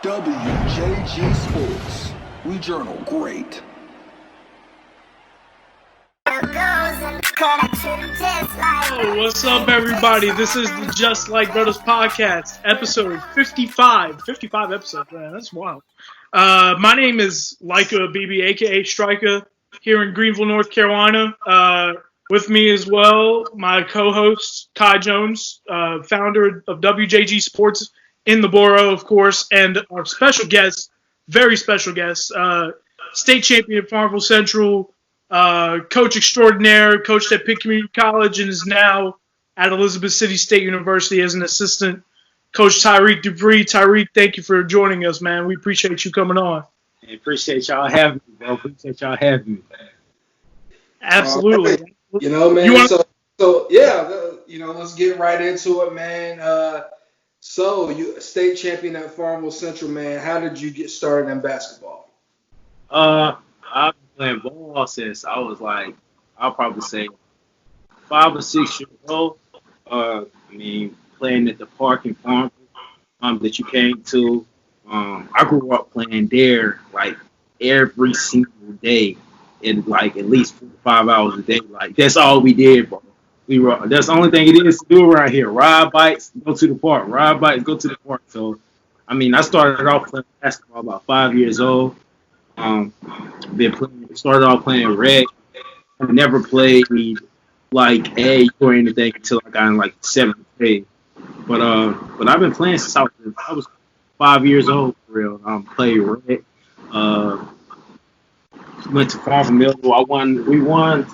WJG Sports. We journal great. Oh, what's up, everybody? This is the Just Like Bruddas podcast, episode 55. 55 episodes, man. That's wild. My name is Leica BB, a.k.a. Striker, here in Greenville, North Carolina. With me as well, my co-host, Kai Jones, founder of WJG Sports in the borough, of course, and our special guest, very special guest, state champion at Farmville Central, coach extraordinaire, coached at Pitt Community College, and is now at Elizabeth City State University as an assistant. Coach Tyreek Dupree. Tyreek, thank you for joining us, man. We appreciate you coming on. I appreciate y'all having me, bro. Appreciate y'all having me. Absolutely. You know, man. Let's get right into it, man. So you state champion at Farmville Central, man. How did you get started in basketball? I've been playing ball since I was like, I'll probably say 5 or 6 years old. Playing at the park in Farmville that you came to. I grew up playing there like every single day, and like at least 4 or 5 hours a day. Like that's all we did, bro. That's the only thing it is to do around here. Ride bikes, go to the park. Ride bikes, go to the park. So, I started off playing basketball about 5 years old. Started off playing rec. I never played like A or anything until I got in like 7th grade. But I've been playing since I was 5 years old for real. Played rec. Went to Farmville Middle. We won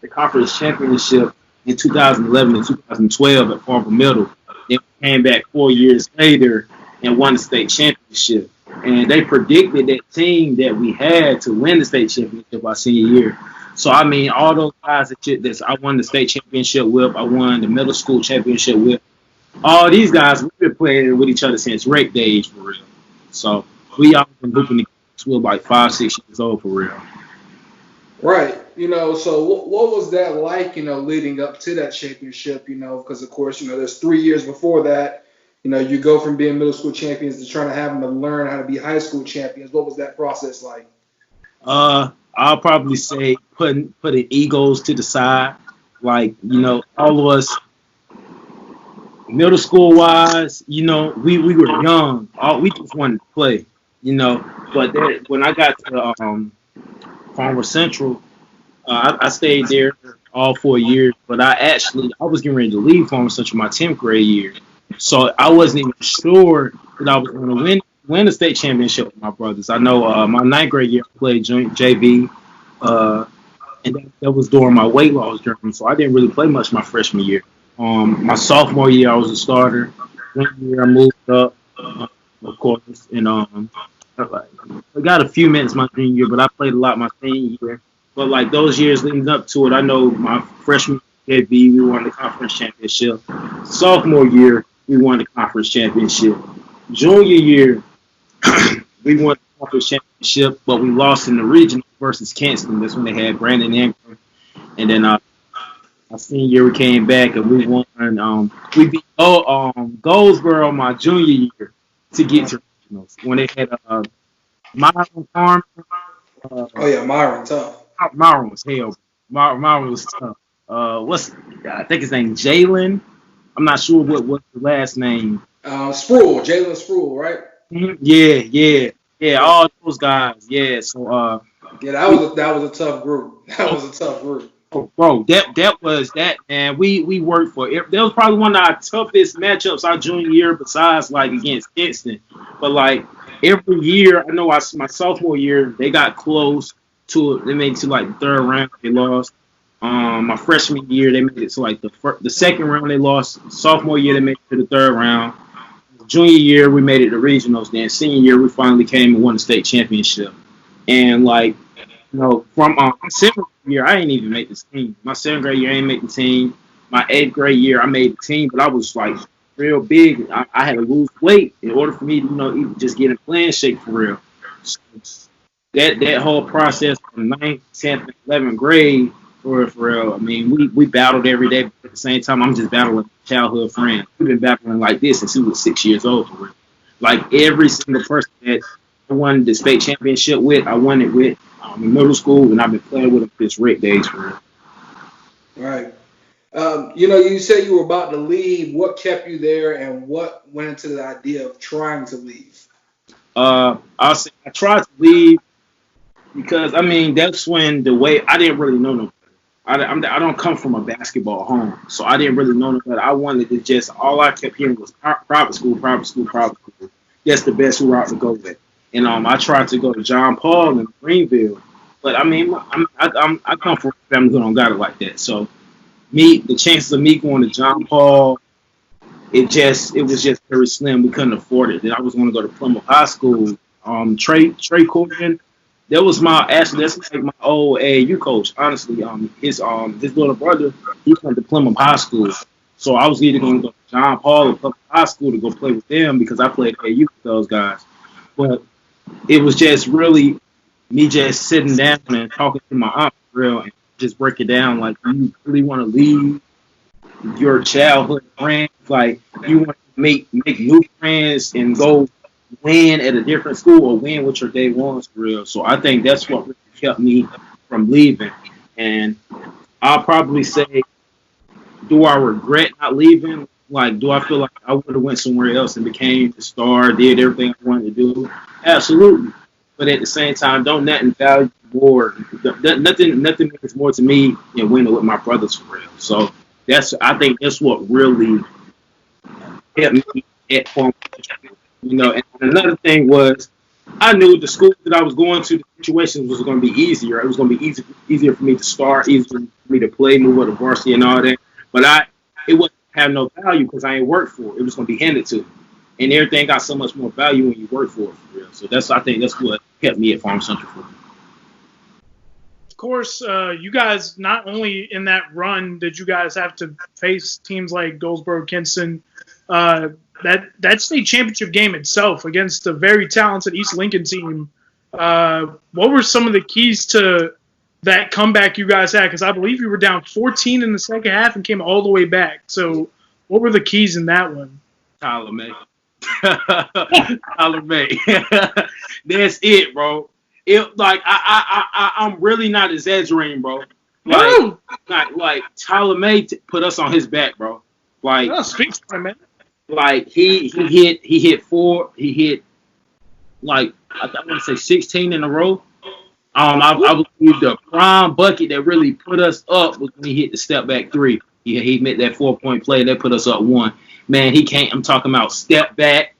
the conference championship in 2011 and 2012 at Farmville Middle. Then we came back 4 years later and won the state championship. And they predicted that team that we had to win the state championship our senior year. So, all those guys that I won the state championship with, I won the middle school championship with, all these guys, we've been playing with each other since rec days for real. So, we all been hooping together. We were like 5, 6 years old for real. Right. So what was that like, leading up to that championship, because, of course, there's 3 years before that. You go from being middle school champions to trying to have them to learn how to be high school champions. What was that process like? I'll probably say putting egos to the side. Like, all of us, middle school wise, we were young. We just wanted to play, But then when I got to Farmville Central, I stayed there all 4 years. But I was getting ready to leave Farmville Central my 10th grade year. So I wasn't even sure that I was going to win the state championship with my brothers. I know my 9th grade year I played joint JV, and that was during my weight loss journey. So I didn't really play much my freshman year. My sophomore year I was a starter. One year I moved up, of course, and I got a few minutes my junior year, but I played a lot my senior year. But like those years leading up to it, I know my freshman year JV we won the conference championship. Sophomore year we won the conference championship. Junior year, we won the conference championship, but we lost in the regional versus Kinston. That's when they had Brandon Ingram. And then our senior year, we came back and we won. We beat Goldsboro my junior year to get to regionals when they had Myron Farm. Myron, tough. Myron was hell. Myron was tough. I think his name Jalen. I'm not sure what's the last name. Jalen Sproul, right? Yeah. All those guys. Yeah. So that was a tough group. Bro, that was that, man. We worked for it. That was probably one of our toughest matchups our junior year, besides like against Kinston. But like every year, I know my sophomore year they got close to it. They made it to like the third round. They lost. My freshman year, they made it to like the second round. They lost. Sophomore year, they made it to the third round. Junior year, we made it to regionals. Then senior year, we finally came and won the state championship. And like, from 7th year, I ain't even make the team. My 7th grade year, I ain't make the team. My 8th grade year, I made the team, but I was like real big. I had to lose weight in order for me to, even just get in playing shape for real. So that whole process from 9th, 10th, and 11th grade. For real, we battled every day. But at the same time, I'm just battling childhood friends. We've been battling like this since we were 6 years old. For real. Like every single person that I won the state championship with, I won it with in middle school, and I've been playing with them since Rick days for real. Right. You said you were about to leave. What kept you there, and what went into the idea of trying to leave? I'll say I tried to leave because I mean that's when the way I didn't really know no better. I don't come from a basketball home, so I didn't really know no better. I wanted to just all I kept hearing was private school, private school, private school. That's the best route to go with. And I tried to go to John Paul in Greenville, but I mean I come from a family who don't got it like that. So the chances of me going to John Paul, it was just very slim. We couldn't afford it. Then I was going to go to Plymouth High School. Trey Corbin, that's like my old AAU coach. Honestly, his little brother, he went to Plymouth High School. So I was either going to go to John Paul or Plymouth High School to go play with them because I played AAU with those guys. But it was just really me just sitting down and talking to my aunt for real and just break it down like you really want to leave your childhood friends, like you want to make new friends and go win at a different school or win with your day ones for real. So I think that's what really kept me from leaving. And I'll probably say, do I regret not leaving? Like, do I feel like I would have went somewhere else and became the star, did everything I wanted to do? Absolutely. But at the same time, don't nothing value more. Nothing means more to me than winning with my brothers for real. So I think that's what really helped me at home. And another thing was I knew the school that I was going to, the situation was going to be easier. It was going to be easier for me to start, easier for me to play, move up to varsity and all that. But it wouldn't have no value because I ain't worked for it. It was going to be handed to me. And everything got so much more value when you work for it for real. So I think that's what kept me at Farm Central for me. Of course, you guys, not only in that run did you guys have to face teams like Goldsboro, Kinston, that state championship game itself against a very talented East Lincoln team. What were some of the keys to that comeback you guys had? Because I believe you were down 14 in the second half and came all the way back. So what were the keys in that one? Tyler May. Tyler May. That's it, bro. I'm really not exaggerating, bro. Like Tyler May put us on his back, bro. Like, speak to him, man. Like he hit like I want to say 16 in a row. I believe the prime bucket that really put us up was when he hit the step back three. He made that 4-point play that put us up one. Man, he can't. I'm talking about step back,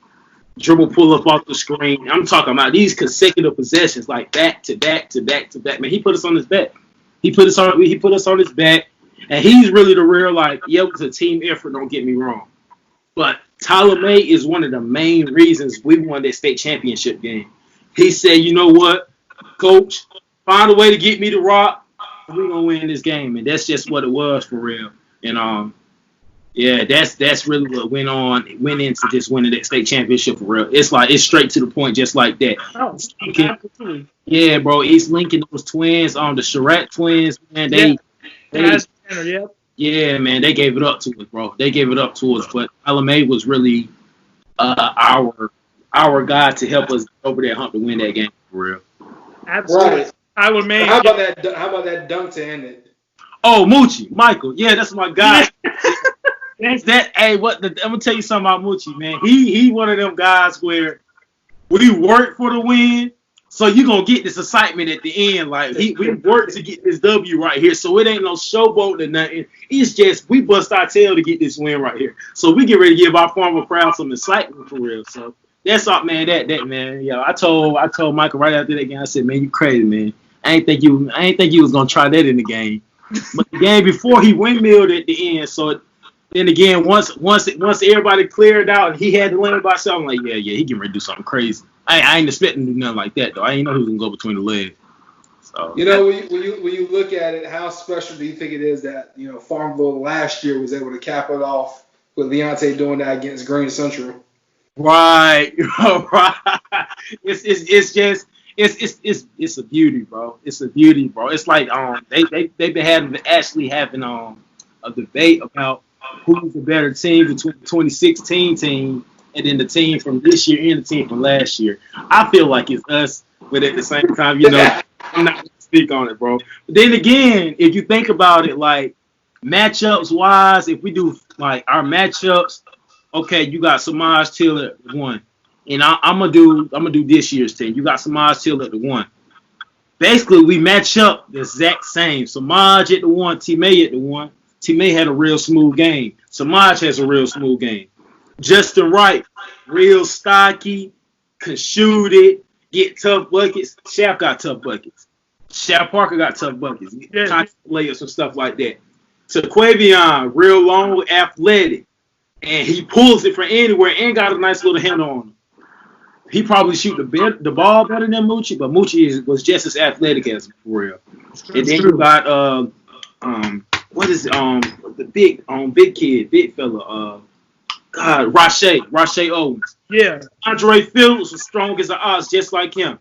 dribble pull up off the screen. I'm talking about these consecutive possessions, like back to back to back to back. Man, he put us on his back. He put us on his back, and he's really the real it was a team effort. Don't get me wrong, but Tyler May is one of the main reasons we won that state championship game. He said, "You know what, Coach, find a way to get me the rock. We're gonna win this game," and that's just what it was for real. And yeah, that's really what went into just winning that state championship for real. It's straight to the point, just like that. Oh, absolutely. Yeah, bro. East Lincoln, those twins, the Chirac twins, man. Yeah, man. They gave it up to us, bro. They gave it up to us. But Tyler May was really our guy to help us over that hump to win that game for real. Absolutely. Right. Tyler May. How about that dunk to end it? Oh, Moochie, Michael. Yeah, that's my guy. That's that. Hey, I'm gonna tell you something about Moochie, man. He one of them guys where we work for the win, so you gonna get this excitement at the end. Like we work to get this W right here, so it ain't no showboat or nothing. It's just we bust our tail to get this win right here. So we get ready to give our former crowd some excitement for real. So that's all, man. That man. Yeah, I told Michael right after that game. I said, man, you crazy, man. I ain't think you was gonna try that in the game. But the game before he windmilled at the end, so. Then again, once everybody cleared out and he had to land by himself, I'm like, yeah, he can ready to do something crazy. I ain't expecting to do nothing like that though. I ain't know he was gonna go between the legs. So when you look at it, how special do you think it is that Farmville last year was able to cap it off with Leonte doing that against Green Central? Right, right. It's a beauty, bro. It's a beauty, bro. It's like they've been having a debate about who's the better team between the 2016 team and then the team from this year and the team from last year. I feel like it's us, but at the same time, I'm not going to speak on it, bro. But then again, if you think about it, like matchups wise, if we do like our matchups, okay, you got Samaj Till at 1, and I'm gonna do this year's team. You got Samaj Till at the 1. Basically, we match up the exact same. Samaj at the 1, T-May at the 1. T-May had a real smooth game. Samaj has a real smooth game. Justin Wright, real stocky, can shoot it, get tough buckets. Shaq got tough buckets. Shaq Parker got tough buckets. Yeah. Layups and stuff like that. Taquavion, real long, athletic. And he pulls it from anywhere and got a nice little handle on him. He probably shoot the ball better than Moochie, but Moochie was just as athletic as him, for real. And then you got what is it? The big kid, big fella, Rashay Owens. Yeah. Andre Phillips was strong as an ox, just like him.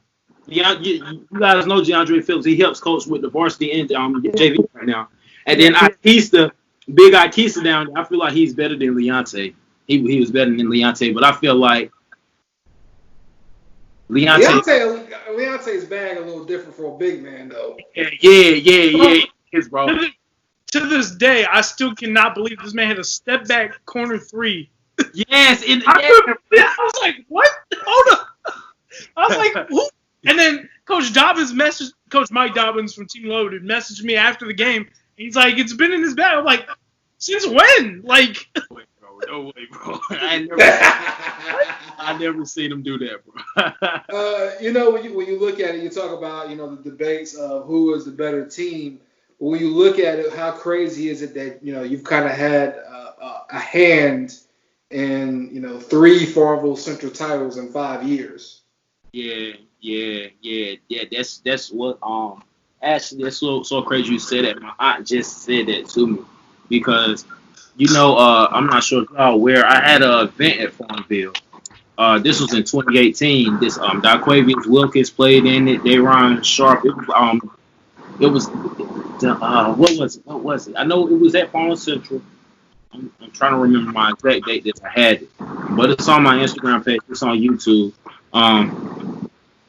You guys know DeAndre Phillips. He helps coach with the varsity and JV right now. And then Big Ikesa down there, I feel like he's better than Leonte. He was better than Leonte, but I feel like Leonte's bag a little different for a big man, though. Yeah. It's bro. To this day, I still cannot believe this man had a step back corner 3. Yes, I was like, what? Hold up. I was like, who? And then Coach Mike Dobbins from Team Loaded messaged me after the game. He's like, it's been in his bag. I'm like, since when? Like, no way, bro. I never seen him do that, bro. When you look at it, you talk about the debates of who is the better team. But when you look at it, how crazy is it that you've kind of had a hand in 3 Farmville Central titles in 5 years? Yeah. That's what actually that's so crazy you said that. My aunt just said that to me because I'm not sure if y'all aware. I had an event at Farmville. This was in 2018. This Daquavius Wilkins played in it. Dayron Sharp. It was what was it? I know it was at Farmville Central. I'm trying to remember my exact date that I had it, but it's on my Instagram page. It's on YouTube.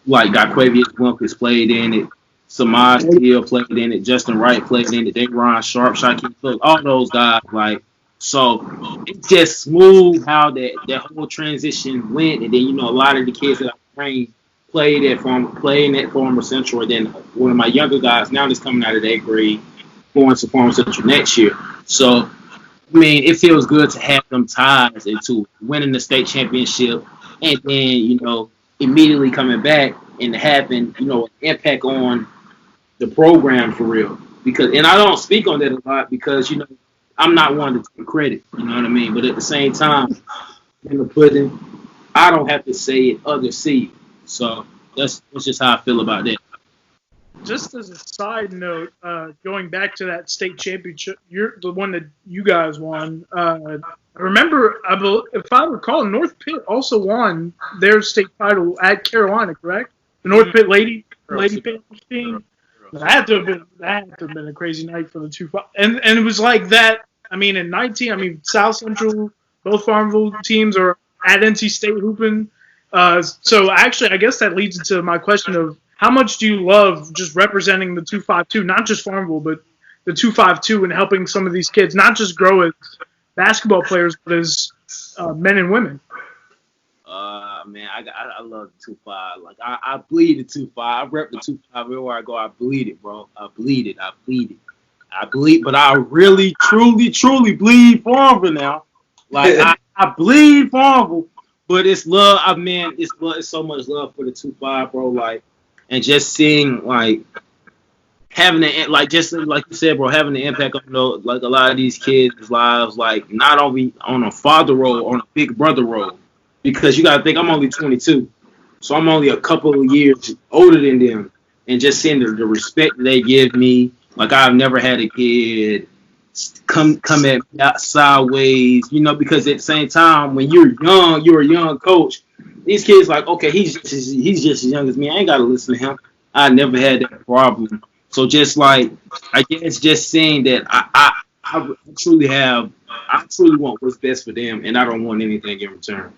Like Daquavius Wilkins played in it. Samaj Hill played in it. Justin Wright played in it. Dayron Sharp, Shaquille Cook, all those guys. Like, so it's just smooth how that whole transition went. And then, a lot of the kids that I trained played at Farmer Central. And then one of my younger guys now that's coming out of 8th grade going to Farmer Central next year. So, I mean, it feels good to have them ties into winning the state championship and then, immediately coming back and having, an impact on the program for real. And I don't speak on that a lot because, I'm not one to take credit, you know what I mean? But at the same time, in the pudding, I don't have to say it, others see it. So that's just how I feel about that. Just as a side note, going back to that state championship, the one that you guys won. I remember, if I recall, North Pitt also won their state title at Carolina, correct? The North Pitt Lady Panthers team. That had to have been a crazy night for the 2-5. And it was like that. I mean, in 19, South Central, both Farmville teams are at NC State hooping. So actually, I guess that leads into my question of how much do you love just representing the 252, not just Farmville, but the 252 and helping some of these kids not just grow as basketball players, but as men and women? Man, I love the 2-5. Like I bleed the 2-5. I rep the 2-5 everywhere I go. I bleed it, bro. I bleed it. But I really, truly bleed Farmville now. Like I bleed Farmville, but it's love. It's so much love for the 2-5, bro. Like, and just seeing like having just like you said, bro, having the impact on a lot of these kids' lives, like not only on a father role, on a big brother role. Because you got to think I'm only 22, so I'm only a couple of years older than them. And just seeing the respect they give me, like I've never had a kid come at me sideways, because at the same time, when you're a young coach, these kids like, okay, he's just as young as me. I ain't got to listen to him. I never had that problem. So just like, I guess just saying that I truly want what's best for them, and I don't want anything in return.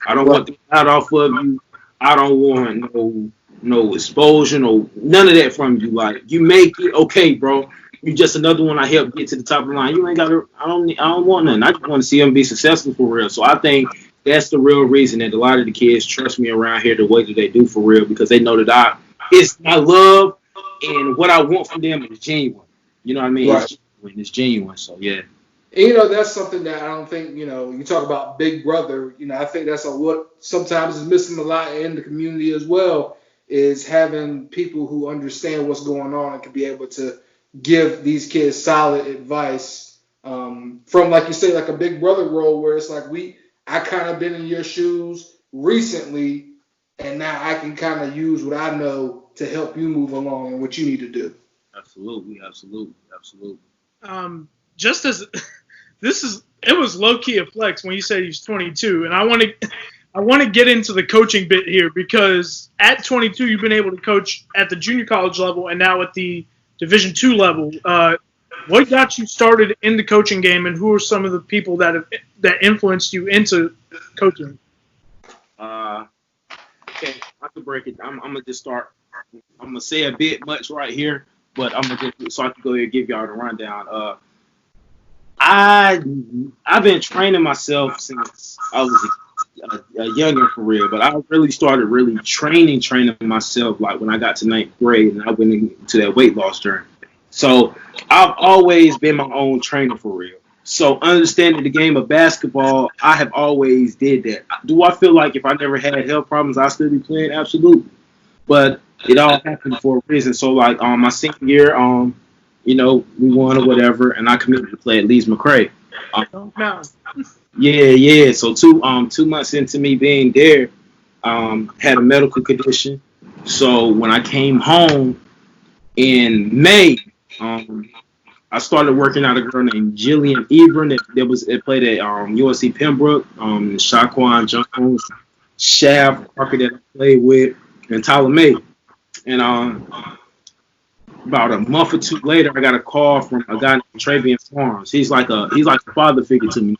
I don't want the out off of you. I don't want no exposure, none of that from you. Like you make it, okay, bro. You just another one I help get to the top of the line. You ain't got to. I don't want nothing. I just want to see them be successful for real. So I think that's the real reason that a lot of the kids trust me around here the way that they do for real, because they know that it's my love and what I want from them is genuine. You know what I mean? Right. It's genuine. So yeah. And, that's something that I don't think, you talk about big brother, I think that's what sometimes is missing a lot in the community as well, is having people who understand what's going on and can be able to give these kids solid advice from, like you say, like a big brother role where it's like I kind of been in your shoes recently, and now I can kind of use what I know to help you move along and what you need to do. Absolutely. Just as it was low key a flex when you said he's 22, and I want to get into the coaching bit here, because at 22 you've been able to coach at the junior college level and now at the Division II level. What got you started in the coaching game, and who are some of the people that influenced you into coaching? Okay, I could break it. I'm gonna just start. I'm gonna say a bit much right here, but I'm gonna so I can go ahead and give y'all the rundown. I've been training myself since I was a youngin' for real, but I really started training myself like when I got to 9th grade and I went into that weight loss journey. So I've always been my own trainer for real. So understanding the game of basketball, I have always did that. Do I feel like if I never had health problems, I'd still be playing? Absolutely. But it all happened for a reason. So like my senior year, we won or whatever, and I committed to play at Leeds McRae. Yeah. So 2 months into me being there, had a medical condition. So when I came home in May, I started working out a girl named Jillian Ebron that played at USC Pembroke, Shaquan Jones, Shaft Parker that I played with, and Tyler May. And about a month or two later, I got a call from a guy named Travian Farms. He's like a father figure to me.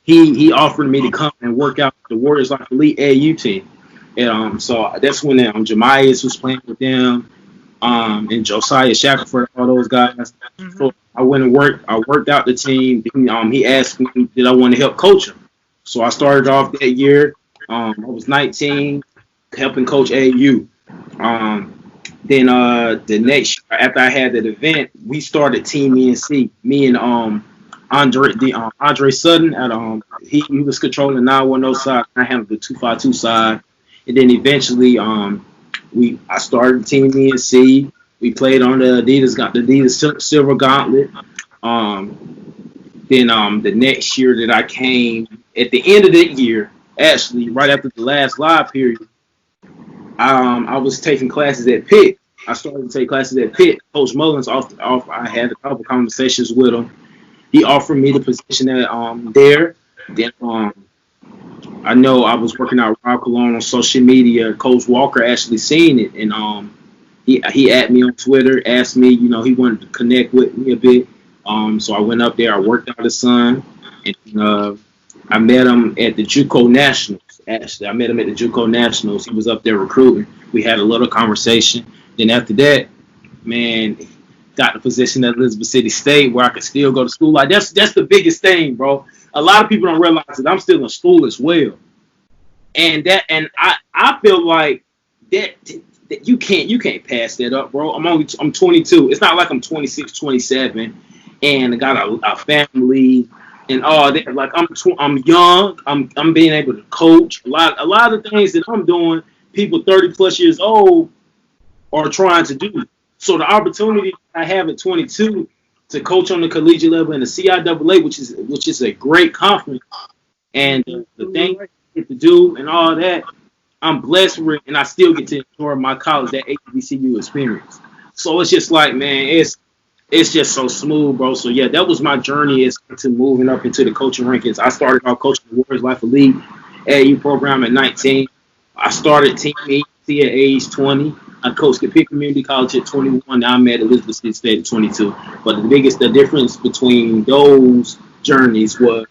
He offered me to come and work out the Warriors like elite AAU team. And so that's when Jemias was playing with them, and Josiah Shackelford, all those guys. Mm-hmm. So I went and worked out the team. He asked me did I want to help coach him. So I started off that year. I was 19, helping coach AAU. Then the next year, after I had that event, we started Team ENC. Me and Andre Sutton at he was controlling 910 side. I handled the 252 side, and then eventually I started Team ENC. We played on the Adidas Silver Gauntlet. Then the next year that I came, at the end of that year, actually right after the last live period, I was taking classes at Pitt. I started to take classes at Pitt. Coach Mullins off. I had a couple conversations with him. He offered me the position there. Then I know I was working out Rob Cologne on social media. Coach Walker actually seen it, and he added me on Twitter, asked me, he wanted to connect with me a bit. So I went up there. I worked out his son, and I met him at the JUCO Nationals. Actually, I met him at the JUCO Nationals. He was up there recruiting. We had a little conversation. Then after that, man, got the position at Elizabeth City State where I could still go to school. Like that's the biggest thing, bro. A lot of people don't realize that I'm still in school as well. And I feel like that you can't pass that up, bro. I'm 22. It's not like I'm 26, 27, and I got a family and all that. Like I'm young. I'm being able to coach. A lot of things that I'm doing, people 30 plus years old are trying to do. So the opportunity I have at 22 to coach on the collegiate level in the CIAA, which is a great conference, and the thing I get to do and all that, I'm blessed with, and I still get to enjoy my college, that HBCU experience. So it's just like, man, it's just so smooth, bro. So yeah, that was my journey to moving up into the coaching rankings. I started off coaching the Warriors Life Elite AAU program at 19. I started Team EC at age 20. I coached at Pitt Community College at 21. Now I'm at Elizabeth City State at 22. But the difference between those journeys was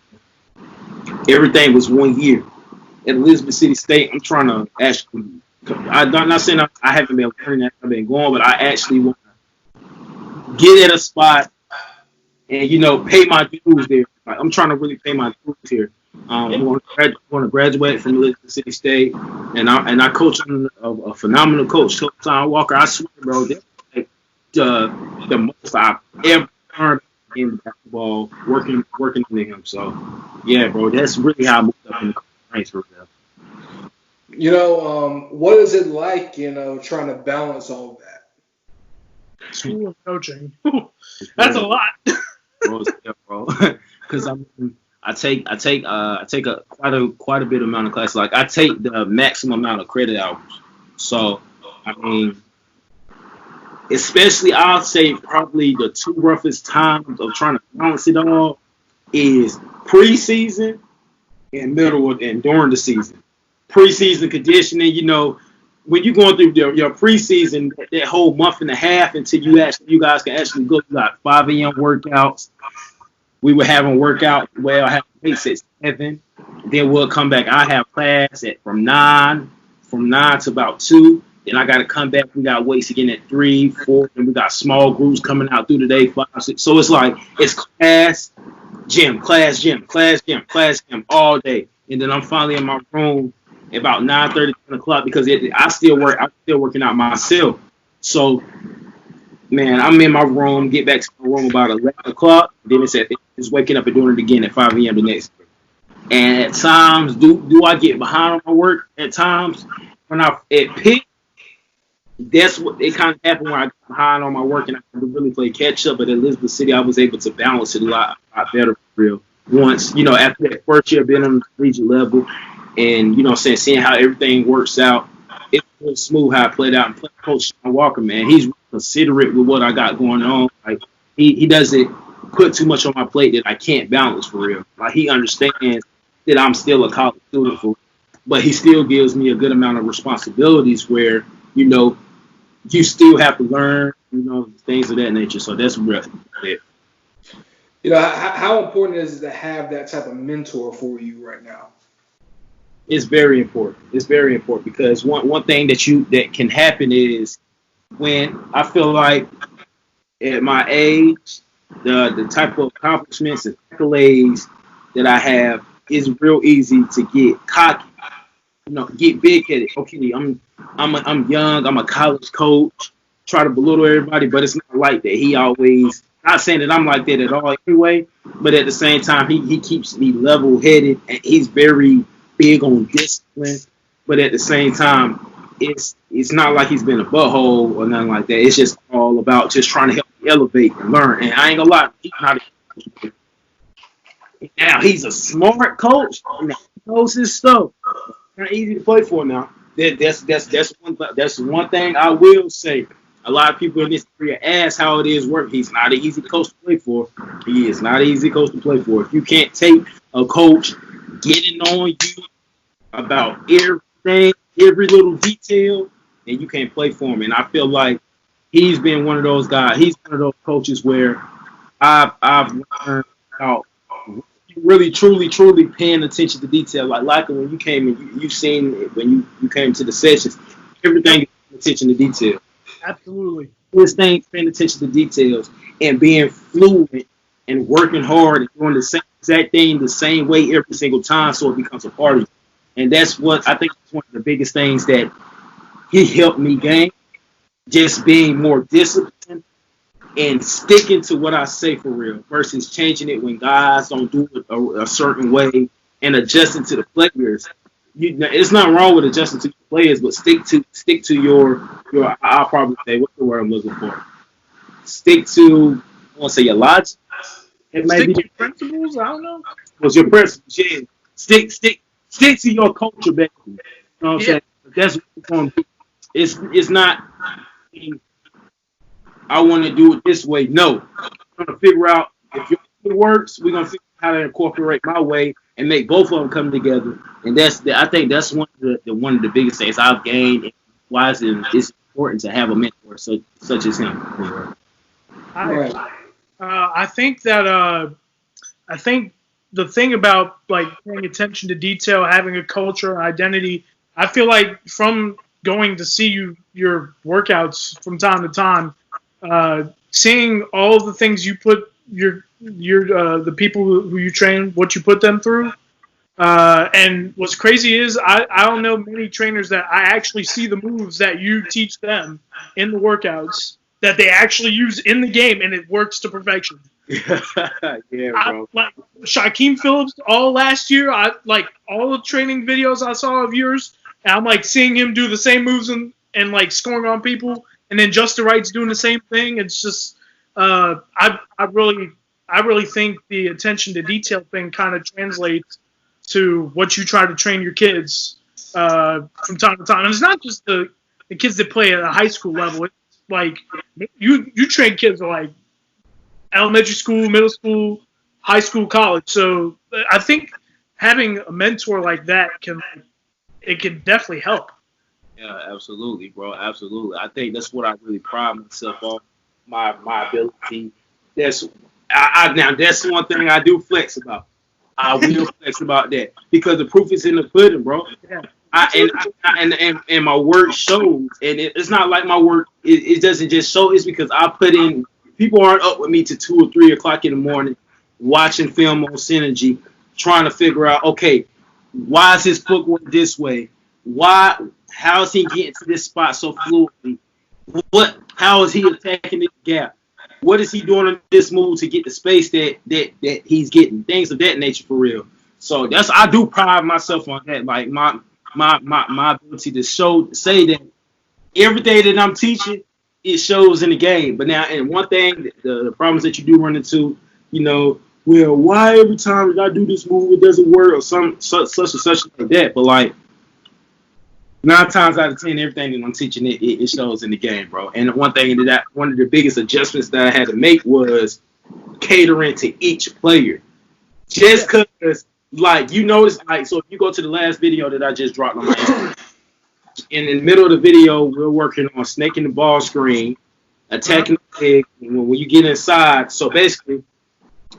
everything was 1 year. at Elizabeth City State, I'm trying to actually. I'm not saying I haven't been learning that I've been going, but I actually want to get at a spot and pay my dues there. Like, I'm trying to really pay my dues here. I'm going to graduate from Elizabeth City State, and I coach a phenomenal coach, Coach Tom Walker. I swear, bro, that's like the most I've ever learned in basketball working under him. So, yeah, bro, that's really how I moved up in the ranks for real. What is it like, trying to balance all of that? School and coaching. That's a lot. Bro. Because I take quite a bit amount of classes. Like I take the maximum amount of credit hours. So I mean, especially I'll say probably the two roughest times of trying to balance it all is preseason and during the season. Preseason conditioning, when you're going through your preseason, that whole month and a half until you guys can actually go through like 5 a.m. workouts. We were having workout. Well, I have pace at 7. Then we'll come back. I have class from 9 to about 2. Then I got to come back. We got weights again at 3, 4. And we got small groups coming out through the day, 5, 6. So it's like it's class, gym, class, gym, class, gym, class, gym all day. And then I'm finally in my room about 9:30, 10 o'clock because I'm still working out myself. So, man, I'm in my room, get back to my room about 11 o'clock. Then it's waking up and doing it again at 5 a.m. the next day. And at times, do I get behind on my work? At times, when at pick, that's what it kind of happened when I got behind on my work and I had to really play catch up. But at Elizabeth City, I was able to balance it a lot better for real. Once, after that first year being on the collegiate level, and seeing how everything works out, it's real smooth how it played out. And Coach Sean Walker, man, he's considerate with what I got going on. Like he doesn't put too much on my plate that I can't balance for real. Like he understands that I'm still a college student, but he still gives me a good amount of responsibilities where you still have to learn, things of that nature. So that's real. How important is it to have that type of mentor for you right now? It's very important. It's very important because one thing that can happen is when I feel like at my age, the type of accomplishments and accolades that I have is real easy to get cocky, get big headed. Okay, I'm young. I'm a college coach. Try to belittle everybody, but it's not like that. He always not saying that I'm like that at all anyway, but at the same time he keeps me level headed and he's very big on discipline, but at the same time, it's not like he's been a butthole or nothing like that. It's just all about just trying to help me elevate and learn. And I ain't gonna lie, he's not a now he's a smart coach. He knows his stuff. It's not easy to play for now. That's one thing I will say. A lot of people in this area ask how it is work. He's not an easy coach to play for. He is not an easy coach to play for. If you can't take a coach getting on you about everything, every little detail, and you can't play for him. And I feel like he's been one of those guys. He's one of those coaches where I've learned about really, truly paying attention to detail. Like when you came and you seen it when you came to the sessions, everything paying attention to detail. Absolutely. This thing paying attention to details and being fluent and working hard and doing the same exact thing the same way every single time so it becomes a part of you. And that's what I think is one of the biggest things that he helped me gain. Just being more disciplined and sticking to what I say for real versus changing it when guys don't do it a certain way and adjusting to the players. It's not wrong with adjusting to the players, but stick to your I'll probably say what's the word I'm looking for. Stick to I want to say your logic. It may be your principles. I don't know. Was your principles? Yeah. Stick to your culture, basically. You know what I'm saying? That's what it's going to be. It's not. I want to do it this way. No, we're going to figure out if your way works. We're going to figure out how to incorporate my way and make both of them come together. And I think that's one of the biggest things I've gained. And why it's important to have a mentor such as him. I think that the thing about like paying attention to detail, having a culture, identity. I feel like from going to see your workouts from time to time, seeing all of the things you put your the people who you train, what you put them through. And what's crazy is I don't know many trainers that I actually see the moves that you teach them in the workouts that they actually use in the game and it works to perfection. Yeah, bro. Like Shaquem Phillips all last year, I like all the training videos I saw of yours, and I'm like seeing him do the same moves and like scoring on people, and then Justin Wright's doing the same thing. It's just I really think the attention to detail thing kind of translates to what you try to train your kids from time to time. And it's not just the kids that play at a high school level. It's like you train kids at like elementary school, middle school, high school, college. So I think having a mentor like that can definitely help. Yeah, absolutely, bro. Absolutely. I think that's what I really pride myself on, my ability. Now that's one thing I do flex about. I will flex about that because the proof is in the pudding, bro. Yeah. And my work shows, and it's not like my work. It doesn't just show. It's because I put in. People aren't up with me to 2 or 3 o'clock in the morning, watching film on Synergy, trying to figure out, okay, why is his footwork this way? How is he getting to this spot so fluidly? How is he attacking the gap? What is he doing in this move to get the space that he's getting? Things of that nature for real. So I do pride myself on that. Like my ability to say that everything that I'm teaching, it shows in the game. But now, and one thing, the problems that you do run into, well, why every time I do this move it doesn't work or such and such like that. But like 9 times out of 10, everything that I'm teaching it shows in the game, bro. And one of the biggest adjustments that I had to make was catering to each player. Just because, like, you notice, like, so if you go to the last video that I just dropped on my Instagram, in the middle of the video, we're working on snaking the ball screen, attacking the big. When you get inside, so basically,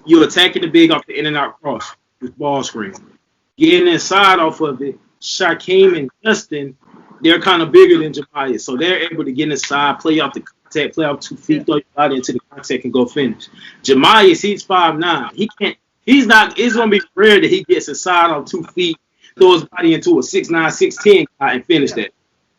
you're attacking the big off the in and out cross with ball screen. Getting inside off of it, Shaquem and Justin, they're kind of bigger than Jemiah, so they're able to get inside, play off the contact, play off 2 feet, throw your body into the contact, and go finish. Jemiah, he's 5'9". He can't. He's not. It's gonna be rare that he gets inside on 2 feet, throw his body into a 6'9", 6'10" guy and finish that.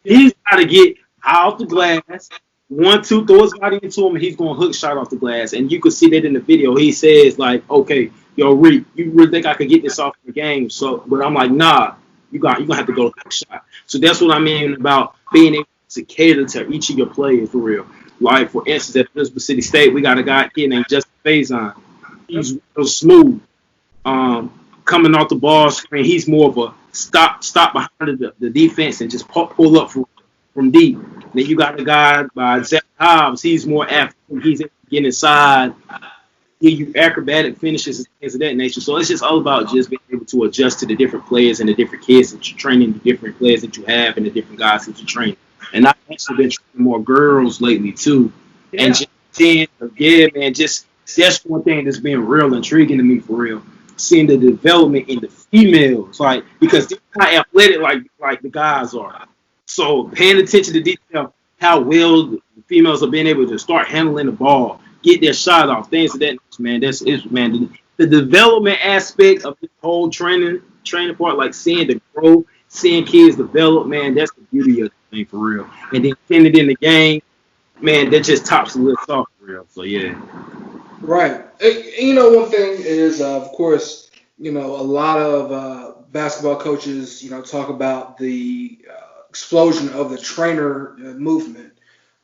He's got to get off the glass, 1-2, throw his body into him, and he's going to hook shot off the glass. And you can see that in the video. He says, like, okay, yo, Reek, you really think I could get this off the game? So, but I'm like, nah, you're going to have to go hook shot. So that's what I mean about being able to cater to each of your players for real. Like, for instance, at Elizabeth City State, we got a guy here named Justin Faison. He's real smooth. Coming off the ball screen, he's more of a stop behind the defense and just pull up from deep. Then you got a guy by Zach Hobbs. He's more athletic. He's getting inside, give you acrobatic finishes and things of that nature. So it's just all about just being able to adjust to the different players and the different kids that you're training, the different players that you have, and the different guys that you train. And I've actually been training more girls lately too. Yeah. And just that's one thing that's been real intriguing to me for real. Seeing the development in the females, like, because they're not athletic like the guys are. So paying attention to detail, how well the females are being able to start handling the ball, get their shot off, things of that nature, man. The development aspect of the whole training part, like seeing the growth, seeing kids develop, man, that's the beauty of the thing for real. And then seeing it in the game, man, that just tops the list off for real. So yeah. Right. One thing is, of course, a lot of basketball coaches, talk about the explosion of the trainer movement.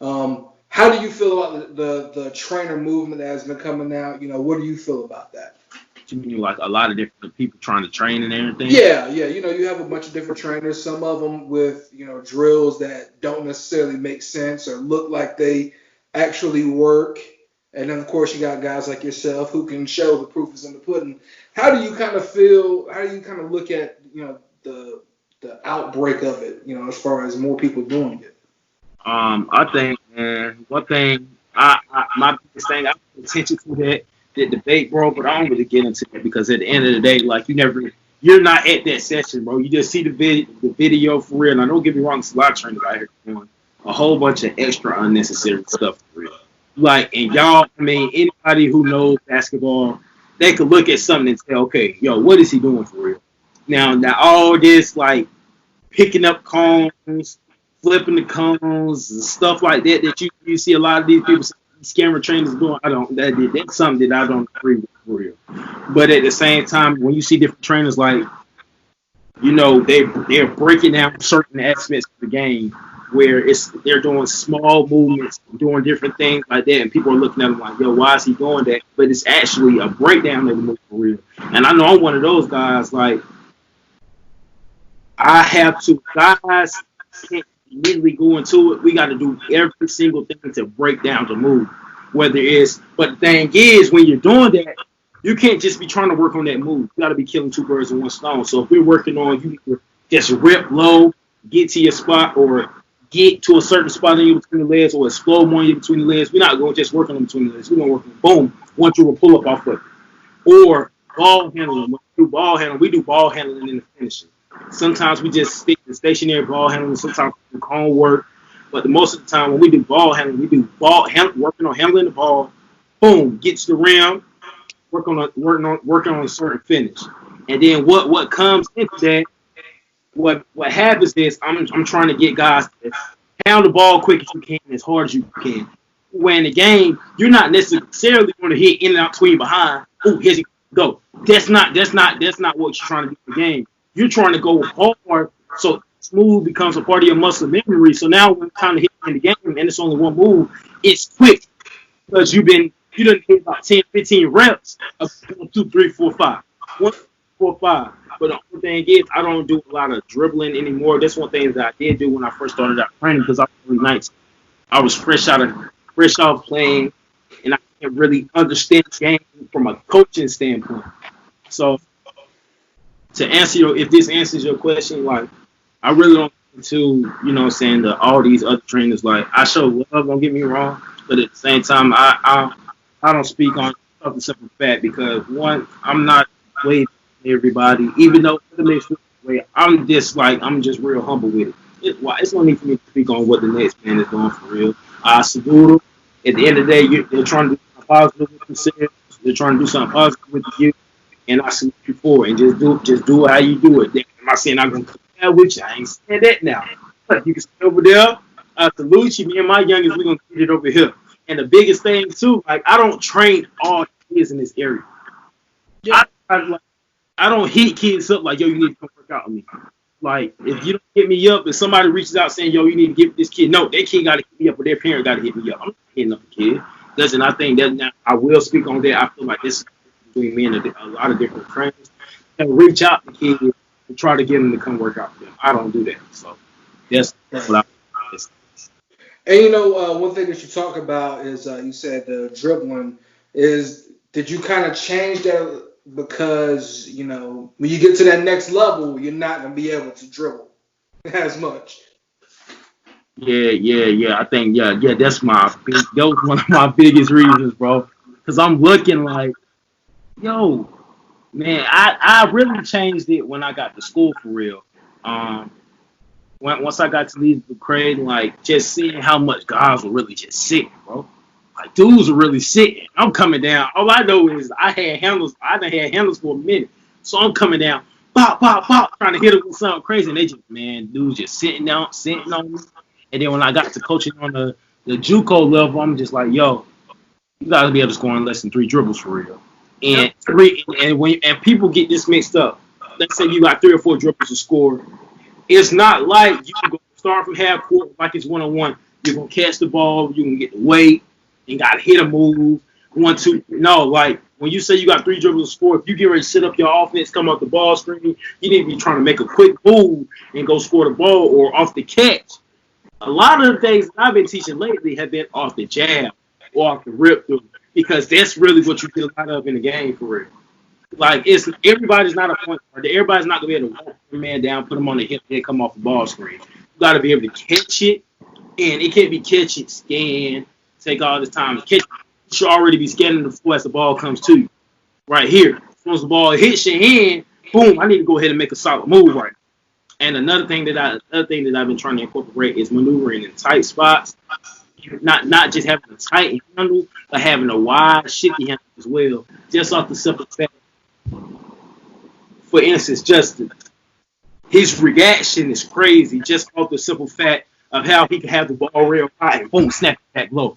How do you feel about the trainer movement that has been coming out? What do you feel about that? You mean like a lot of different people trying to train and everything? Yeah. You have a bunch of different trainers, some of them with, drills that don't necessarily make sense or look like they actually work. And then, of course, you got guys like yourself who can show the proof is in the pudding. How do you kind of feel? How do you kind of look at, the outbreak of it, as far as more people doing it? I think, man, one thing, my biggest thing, I pay attention to debate, bro, but I don't really get into it because at the end of the day, like you're not at that session, bro. You just see the video for real. And I don't get me wrong, there's a lot of trainers out here doing a whole bunch of extra unnecessary stuff for real. Like, and y'all, I mean, anybody who knows basketball, they could look at something and say, okay, yo, what is he doing for real? Now all this like picking up cones, flipping the cones, and stuff like that you see a lot of these people, scammer trainers doing. That's something that I don't agree with for real. But at the same time, when you see different trainers, like, you know, they're breaking down certain aspects of the game where they're doing small movements, doing different things like that, and people are looking at them like, yo, why is he doing that? But it's actually a breakdown of the move for real. And I know I'm one of those guys, like, I have to, guys can't immediately go into it. We got to do every single thing to break down the move. But the thing is, when you're doing that, you can't just be trying to work on that move. You got to be killing two birds with one stone. So if we're working on, you need to just rip low, get to your spot, or get to a certain spot in between the legs, or explode more in between the legs. We're not going to just work on between the legs. We're going to work on boom, once you will pull up off of it. Or ball handling. When we do ball handling, we do ball handling in the finishing. Sometimes we just stick to stationary ball handling. Sometimes we do cone work. But most of the time when we do ball handling, we do working on handling the ball. Boom, get to the rim, working on a certain finish. And then what comes into that, what happens is I'm trying to get guys to pound the ball quick as you can, as hard as you can. When in the game, you're not necessarily going to hit in and out between behind. Oh, here's he go. That's not what you're trying to do in the game. You're trying to go hard, so smooth becomes a part of your muscle memory. So now when it's time to hit in the game, and it's only one move, it's quick because you done hit about 10, 15 reps of 1, 2, 3, 4, 5. 1, 4, 5. But the only thing is, I don't do a lot of dribbling anymore. That's one thing that I did do when I first started out training because I was really nice. I was fresh off playing, and I didn't really understand the game from a coaching standpoint. So to answer if this answers your question, like, I really don't to, you know what I'm saying, all these other trainers, like, I show love, don't get me wrong, but at the same time, I don't speak on something simple fact because, one, I'm not way everybody, even though it makes me way, I'm just real humble with it. It's no need for me to speak on what the next man is doing for real. I salute them. At the end of the day, they're trying to do something positive with themselves. They're trying to do something positive with you. And I salute you for it. And just do it how you do it. Am I saying I'm going to come out with you? I ain't saying that now. But you can stay over there. I salute you. Me and my youngest, we're going to get it over here. And the biggest thing, too, like, I don't train all kids in this area. Yeah. I don't hit kids up like, yo, you need to come work out with me. Like, if you don't hit me up, if somebody reaches out saying, yo, you need to give this kid, no, that kid got to hit me up, or their parent got to hit me up. I'm not hitting up a kid. Doesn't I think that now I will speak on that. I feel like this is between me and a lot of different trainers and reach out to kids and try to get them to come work out with them. I don't do that. So that's what I. And you know, one thing that you talk about is you said the dribbling is. Did you kind of change that because, you know, when you get to that next level, you're not gonna be able to dribble as much? Yeah. I think that's that was one of my biggest reasons, bro. Because I'm looking like, yo, man, I really changed it when I got to school for real. Once I got to leave the grade, like, just seeing how much guys were really just sitting, bro. Like, dudes are really sitting. I'm coming down. All I know is I done had handles for a minute. So I'm coming down, pop, trying to hit them with something crazy. And they just, man, dudes just sitting on me. And then when I got to coaching on the JUCO level, I'm just like, yo, you got to be able to score in less than 3 dribbles for real. And and people get this mixed up. Let's say you got 3 or 4 dribbles to score. It's not like you can go start from half court like it's 1-on-1. You're going to catch the ball. You can get the weight. You got to hit a move. 1, 2. No, like, when you say you got 3 dribbles to score, if you get ready to set up your offense, come off the ball screen, you need to be trying to make a quick move and go score the ball or off the catch. A lot of the things that I've been teaching lately have been off the jab or off the rip through because that's really what you get a lot of in the game for real. Like, everybody's not a point guard. Everybody's not going to be able to walk the man down, put him on the hip, and come off the ball screen. You got to be able to catch it, and it can't be catch it, scan, take all this time to catch it. you should already be scanning the floor as the ball comes to you. Right here. As soon as the ball hits your hand, boom, I need to go ahead and make a solid move right. And another thing that I've been trying to incorporate is maneuvering in tight spots. Not just having a tight handle, but having a wide, shifty handle as well. Just off the simple fact. For instance, Justin, his reaction is crazy just off the simple fact of how he can have the ball real high and boom, snap it back low.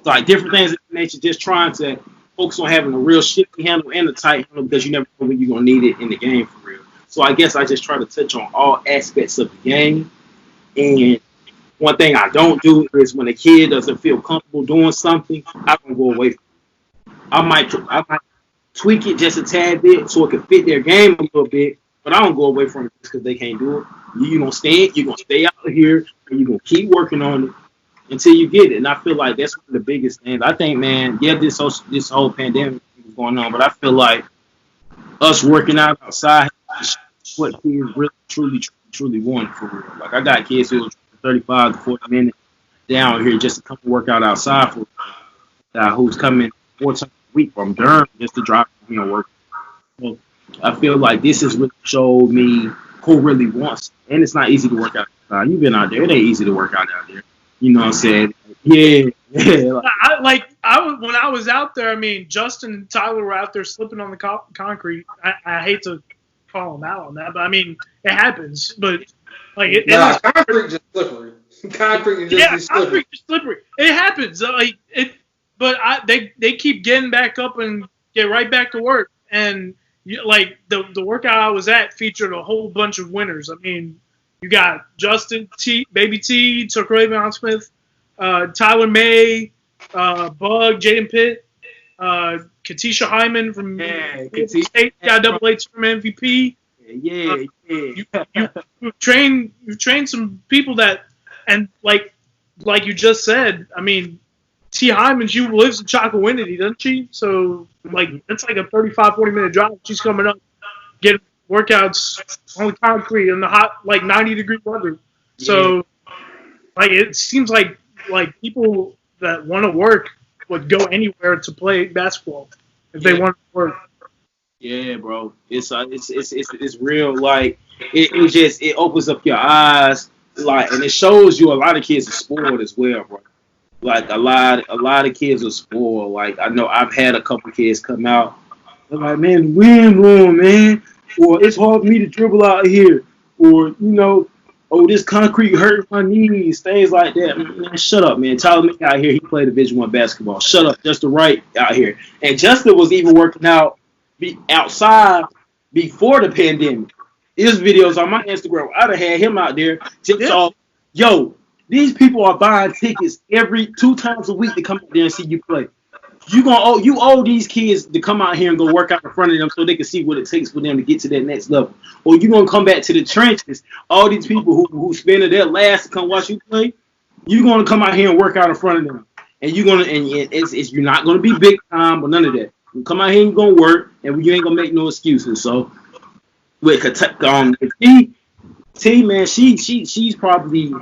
So like different things of that nature, just trying to focus on having a real shifty handle and a tight handle because you never know when you're going to need it in the game for real. So I guess I just try to touch on all aspects of the game. And one thing I don't do is when a kid doesn't feel comfortable doing something, I don't go away from it. I might tweak it just a tad bit so it can fit their game a little bit, but I don't go away from it just because they can't do it. You're going to stay out here, and you're going to keep working on it until you get it. And I feel like that's one of the biggest things. I think, man, yeah, this whole pandemic is going on, but I feel like us working out outside is what kids really, truly want for real. Like, I got kids who are 35 to 40 minutes down here just to come work out outside for who's coming 4 times a week from Durham just to drive me and work. So I feel like this has really showed me who really wants it. And it's not easy to work out outside. You've been out there. It ain't easy to work out there. You know what I'm saying? Yeah. When I was out there, I mean, Justin and Tyler were out there slipping on the concrete. I hate to call them out on that, but I mean, it happens. But like, concrete just slippery. Concrete just slippery. Concrete just slippery. It happens. But they keep getting back up and get right back to work. And the workout I was at featured a whole bunch of winners. I mean, you got Justin Baby T, took Raven Smith, Tyler May, Bug, Jaden Pitt, Katisha Hyman from State, got AA tournament MVP. You've trained some people that, and like you just said, I mean, T. Hyman, she lives in Chocowinity, doesn't she? So it's like a 35, 40-minute drive. She's coming up, getting workouts on the concrete in the hot 90-degree weather. Yeah. So it seems like people that want to work would go anywhere to play basketball if they want to work. Yeah, bro. It's real. Like it opens up your eyes. And it shows you a lot of kids are spoiled as well, bro. Like a lot of kids are spoiled. Like I know I've had a couple kids come out. They're like, man, wind blowing, man. Or it's hard for me to dribble out here. Or, this concrete hurt my knees. Things like that. Man, shut up, man. Tyler May out here, he played Division I basketball. Shut up. Justin Wright out here. And Justin was even working out outside before the pandemic. His videos on my Instagram, I'd have had him out there. These people are buying tickets every 2 times a week to come out there and see you play. You owe these kids to come out here and go work out in front of them so they can see what it takes for them to get to that next level. Or you're gonna come back to the trenches. All these people who spend their last to come watch you play, you're gonna come out here and work out in front of them. And you're not gonna be big time or none of that. You come out here and you're gonna work, and you ain't gonna make no excuses. So with T, man, she's probably.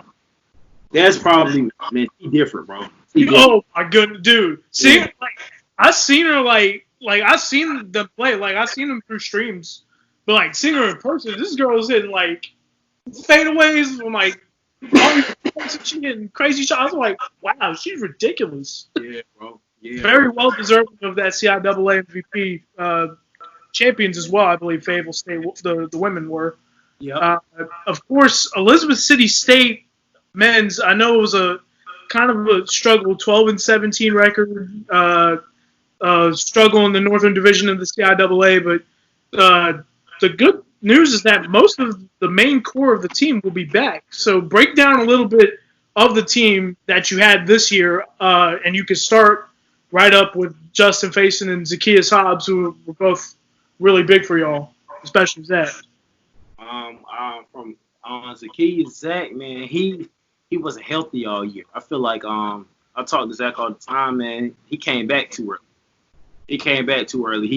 That's probably, man, she different, bro. Oh my goodness, dude. See, I seen her I seen them play, I seen them through streams, but seeing her in person, this girl is hitting fadeaways from she hitting crazy shots. I'm like, wow, she's ridiculous. Yeah, bro. Yeah. Very well deserving of that CIAA MVP champions as well. I believe Fayetteville State, the women were. Yeah. Of course, Elizabeth City State. Men's, I know it was a kind of a struggle, 12-17 record, struggle in the Northern Division of the CIAA, but the good news is that most of the main core of the team will be back. So break down a little bit of the team that you had this year, and you can start right up with Justin Faison and Zacchaeus Hobbs, who were both really big for y'all, especially Zach. From Zacchaeus, Zach, man, he wasn't healthy all year. I feel like I talk to Zach all the time, man. He came back too early.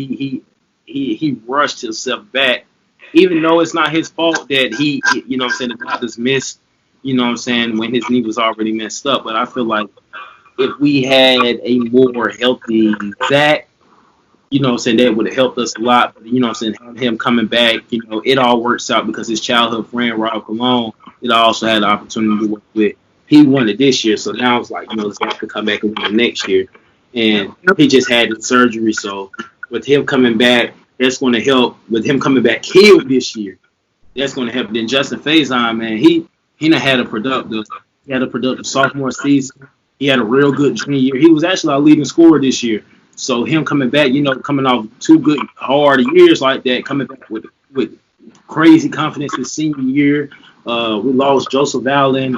He rushed himself back, even though it's not his fault that he the doctors missed, when his knee was already messed up. But I feel like if we had a more healthy Zach, you know what I'm saying, that would have helped us a lot. But, you know what I'm saying, him coming back, you know, it all works out because his childhood friend, Rob Cologne, it also had the opportunity to work with. He won it this year, so now it's like, you know, Zach could come back and win it next year. And he just had the surgery, so with him coming back, that's going to help. With him coming back healed this year, that's going to help. Then Justin Faison, man, he done had a productive sophomore season. He had a real good junior year. He was actually our leading scorer this year. So him coming back, you know, coming off 2 good hard years like that, coming back with crazy confidence his senior year. We lost Joseph Allen,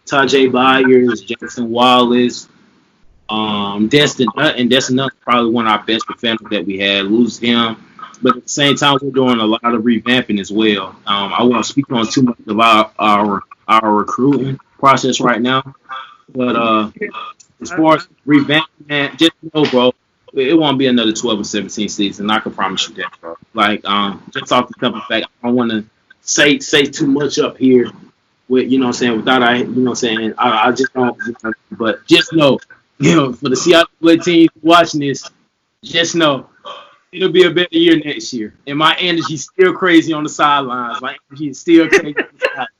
Tajay Byers, Jackson Wallace, Destin Nutt, probably one of our best defenders that we had. Lose him. But at the same time, we're doing a lot of revamping as well. I won't speak on too much of our recruiting process right now. But as far as revamping, man, just know, bro, it won't be another 12 or 17 season. I can promise you that, bro. Like, just off the simple fact, I don't want to say too much up here with, you know what I'm saying, without you know what I'm saying, I just don't, but just know, you know, for the Seattle team watching this, just know it'll be a better year next year. And my energy's still crazy on the sidelines. My energy is still crazy on the sidelines.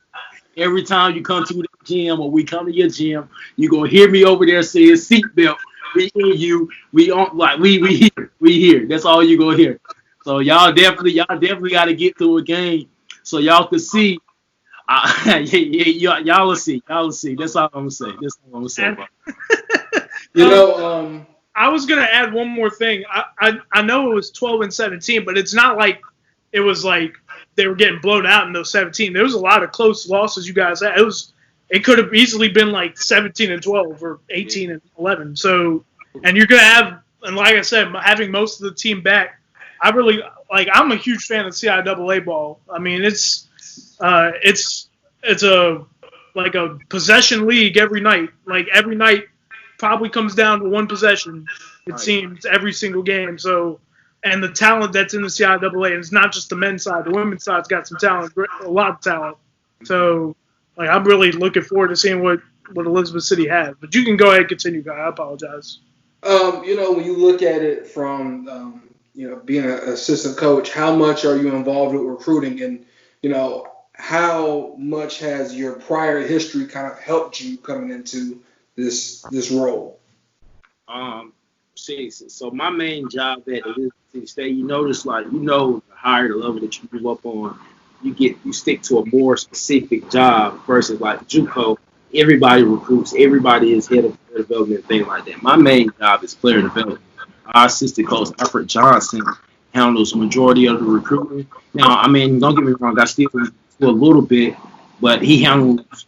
Every time you come to the gym or we come to your gym, you're going to hear me over there saying seatbelt. We hear you. We on, like, we here. We here. That's all you're going to hear. So y'all definitely got to get to a game so y'all can see. Y'all will see. Y'all will see. That's all I'm going to say. Bro. You know, I was gonna add one more thing. I know it was 12 and 17, but it's not like it was like they were getting blown out in those 17. There was a lot of close losses you guys had. It could have easily been like 17 and 12 or 18 and 11. So, and you're gonna have, and like I said, having most of the team back, I really like. I'm a huge fan of CIAA ball. I mean, it's a like a possession league every night. Like every night probably comes down to one possession, it seems, every single game. So, and the talent that's in the CIAA, and it's not just the men's side. The women's side's got some talent, a lot of talent. So, like, I'm really looking forward to seeing what Elizabeth City has. But you can go ahead and continue, Guy. I apologize. you know, when you look at it from, you know, being an assistant coach, how much are you involved with recruiting, and, you know, how much has your prior history kind of helped you coming into this role? So my main job at Elizabeth City State, you notice, like, you know, the higher the level that you move up on, you stick to a more specific job versus like JUCO. Everybody recruits, everybody is head of player development, things like that. My main job is player development. Our assistant coach, Alfred Johnson, handles the majority of the recruiting. Now, I mean, don't get me wrong, I still do a little bit, but he handles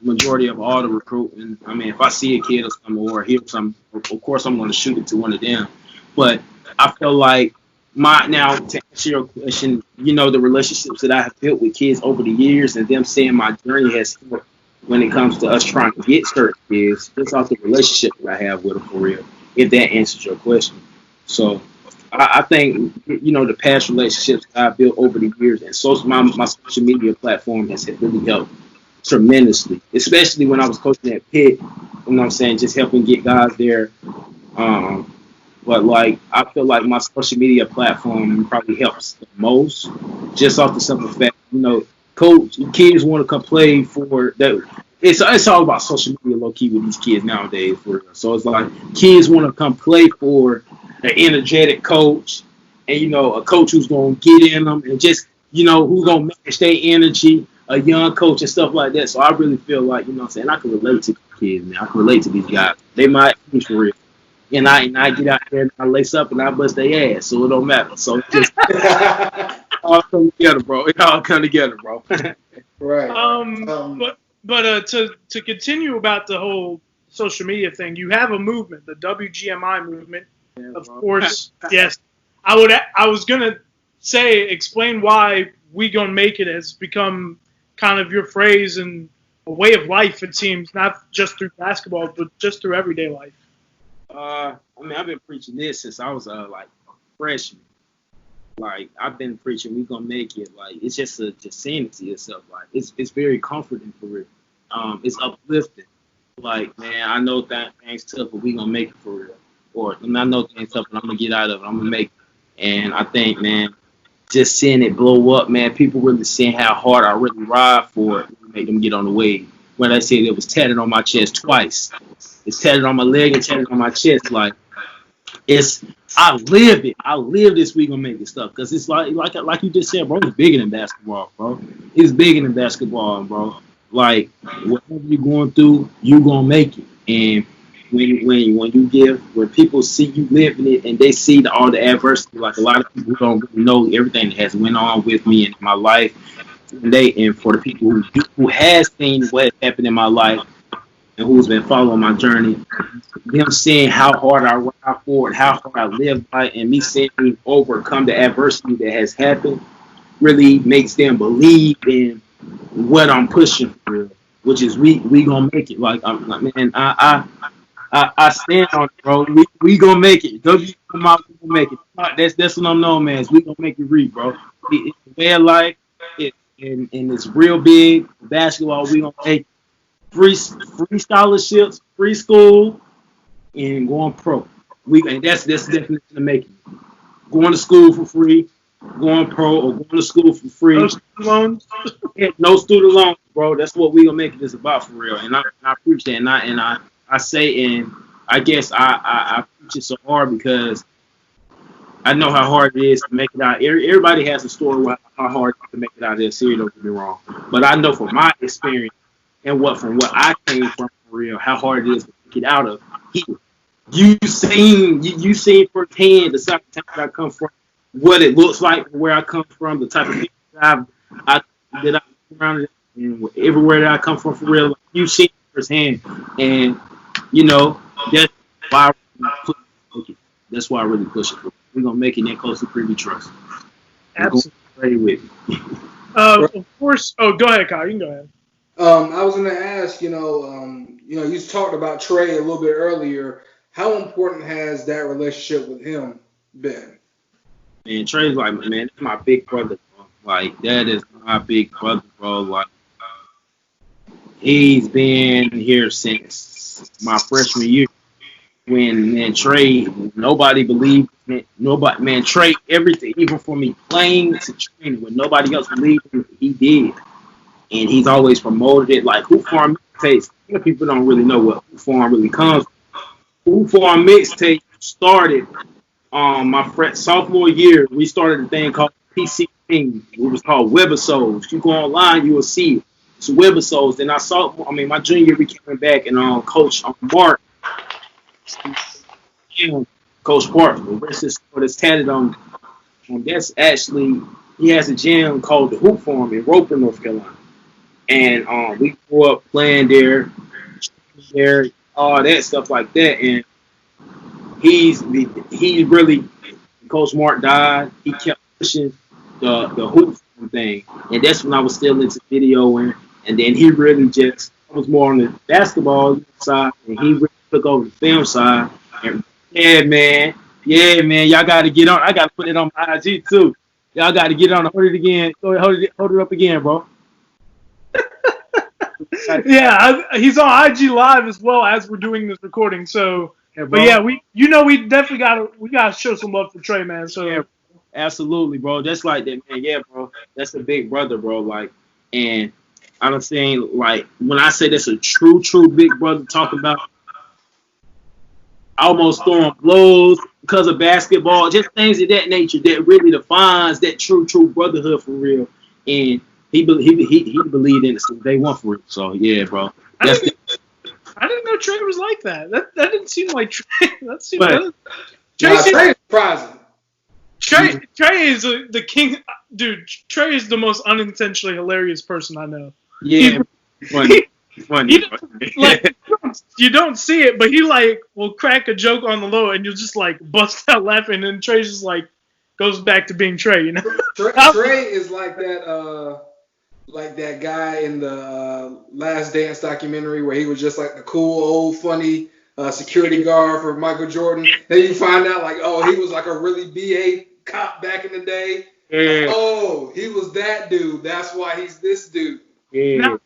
majority of all the recruiting. I mean, if I see a kid or something or hear something, of course I'm going to shoot it to one of them. But I feel like now to answer your question, you know, the relationships that I have built with kids over the years and them seeing my journey has helped when it comes to us trying to get certain kids, just off the relationship that I have with them for real, if that answers your question. So I think, you know, the past relationships that I've built over the years and my social media platform has really helped tremendously, especially when I was coaching at Pitt, you know what I'm saying, just helping get guys there. But like, I feel like my social media platform probably helps the most, just off the simple fact, you know, kids want to come play for that. It's all about social media, low key, with these kids nowadays. For real. So it's like kids want to come play for an energetic coach, and, you know, a coach who's gonna get in them and just, you know, who's gonna match their energy, a young coach and stuff like that. So I really feel like, you know what I'm saying, I can relate to the kids, man. I can relate to these guys. They might be for real. And I get out there and I lace up and I bust their ass, so it don't matter. So it just all come together, bro. It all come together, bro. Right. But to continue about the whole social media thing, you have a movement, the WGMI movement, of course. Yes, I was gonna say, explain why We Gonna Make It has become kind of your phrase and a way of life. It seems, not just through basketball, but just through everyday life. I mean, I've been preaching this since I was like a freshman. Like, I've been preaching We Gonna Make It. Like, it's just saying it to yourself. Like, it's very comforting for real. It's uplifting. Like, man, I know that things tough, but we gonna make it for real. Or I know things tough, but I'm gonna get out of it. I'm gonna make it. And I think, man, just seeing it blow up, man, people really seeing how hard I really ride for it, make them get on the wave. When I said it was tatted on my chest twice, it's tatted on my leg and tatted on my chest. Like, it's I live it. I live this we gonna make it stuff because it's like you just said, bro. It's bigger than basketball, bro. It's bigger than basketball, bro. Like whatever you're going through, you gonna make it. And when people see you living it and they see all the adversity, like a lot of people don't really know everything that has went on with me in my life, and for the people who has seen what has happened in my life and who's been following my journey, them seeing how hard I ride for it, how hard I live by it, and me seeing me overcome the adversity that has happened really makes them believe in what I'm pushing for real, which is we gonna make it. Like I'm like, man, I stand on it, bro. We gonna make it. We gonna make it. That's what I'm known, man. Is we gonna make it read, bro. It's a way of life. And it's real big. Basketball, we gonna make free scholarships, free school, and going pro. And that's definitely the making. Going to school for free, going pro, or going to school for free. No student loans. Yeah, no student loans, bro. That's what we gonna make this about for real. And I preach that, and I say, and I guess I preach it so hard because I know how hard it is to make it out. Everybody has a story about how hard it is to make it out of their city. Don't get me wrong, but I know from my experience and from what I came from for real, how hard it is to get out of. You seen firsthand the side of town that I come from, what it looks like, where I come from, the type of people that I around, and everywhere that I come from for real. Like, you seen firsthand, and you know that's why I really push it. We're gonna make it that close to Privy Trust. Absolutely. Pray with me. Of course. Oh, go ahead, Kyle. You can go ahead. I was going to ask, you talked about Trey a little bit earlier. How important has that relationship with him been? And Trey's like, man, that's my big brother, bro. Like, that is my big brother, bro. Like, he's been here since my freshman year. When, man, Trey, nobody believed me. Nobody, man, Trey, everything, even for me playing to training, when nobody else believed me, he did. And he's always promoted it. Like, Hoop Farm Mixtapes, people don't really know what Hoop Farm really comes from. Hoop Farm Mixtape started my sophomore year. We started a thing called PC King. It was called Webisodes. You go online, you will see it. It's Webisodes. Then my junior year, we came back and Coach Mark, Coach Park, the rest is what is tatted on. That's actually, he has a gym called the Hoop Farm in Roper, North Carolina. And we grew up playing there, all that stuff like that. And he really, Coach Mark died. He kept pushing the hoop thing, and that's when I was still into videoing. And then he really I was more on the basketball side, and he really took over the film side. And yeah, man, y'all got to get on. I got to put it on my IG too. Y'all got to get on. Hold it again. Go ahead, hold it up again, bro. Yeah, he's on IG Live as well as we're doing this recording. So, Yeah, but yeah, we definitely gotta show some love for Trey, man. So, yeah, absolutely, bro. Just like that, man. Yeah, bro. That's a big brother, bro. Like, and I'm saying, like, when I say that's a true big brother, talking about almost throwing blows because of basketball, just things of that nature that really defines that true brotherhood for real. And he believed in it since day one for real. So yeah, bro. I didn't know Trey was like that. That didn't seem like Trey. That seemed good. Trey is surprising. Trey is the king, dude. Trey is the most unintentionally hilarious person I know. Yeah, funny. Like, you don't see it, but he like will crack a joke on the low, and you'll just like bust out laughing, and Trey's just like goes back to being Trey, you know. Trey is like that guy in the Last Dance documentary where he was just like the cool old funny security guard for Michael Jordan. Then you find out like, oh, he was like a really BA cop back in the day. Yeah. Oh, he was that dude. That's why he's this dude. Yeah. Now,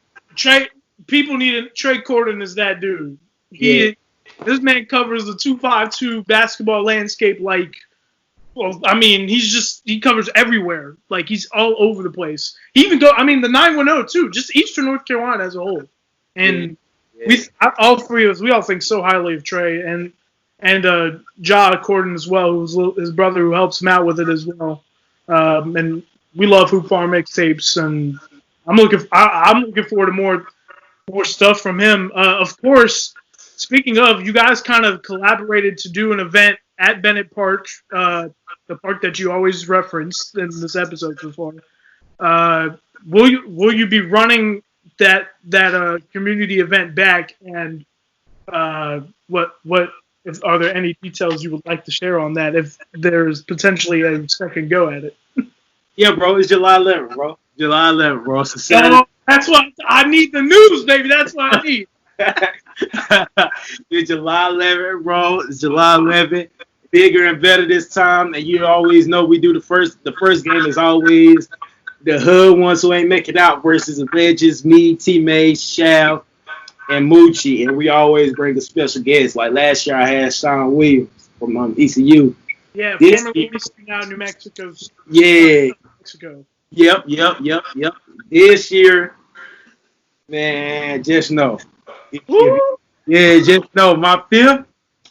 people need Trey Corden is that dude. This man covers the 252 basketball landscape like. Well, I mean, he covers everywhere. Like, he's all over the place. He even the 910 too, just Eastern North Carolina as a whole. And all three of us, we all think so highly of Trey and Ja Corden as well, who's his brother who helps him out with it as well. And we love Hoop Farm mixtapes, and I'm looking forward to more stuff from him. Of course, speaking of, you guys kind of collaborated to do an event at Bennett Park, the park that you always referenced in this episode so far. Will you be running that community event back? And what if are there any details you would like to share on that? If there's potentially a second go at it. Yeah, bro. It's July 11th, bro. July 11th, bro. It's a Saturday. That's what I need. The news, baby. That's what I need. It's July 11th, bro. It's July 11th. Bigger and better this time, and you always know we do the first game is always the hood ones who ain't make it out versus the legends, me, T-May, Shav, and Moochie, and we always bring a special guest. Like last year I had Sean Williams from ECU. Yeah, formerly now New Mexico. Yeah. Mexico. Yep. This year, man, just know. Woo! Yeah, just know my fifth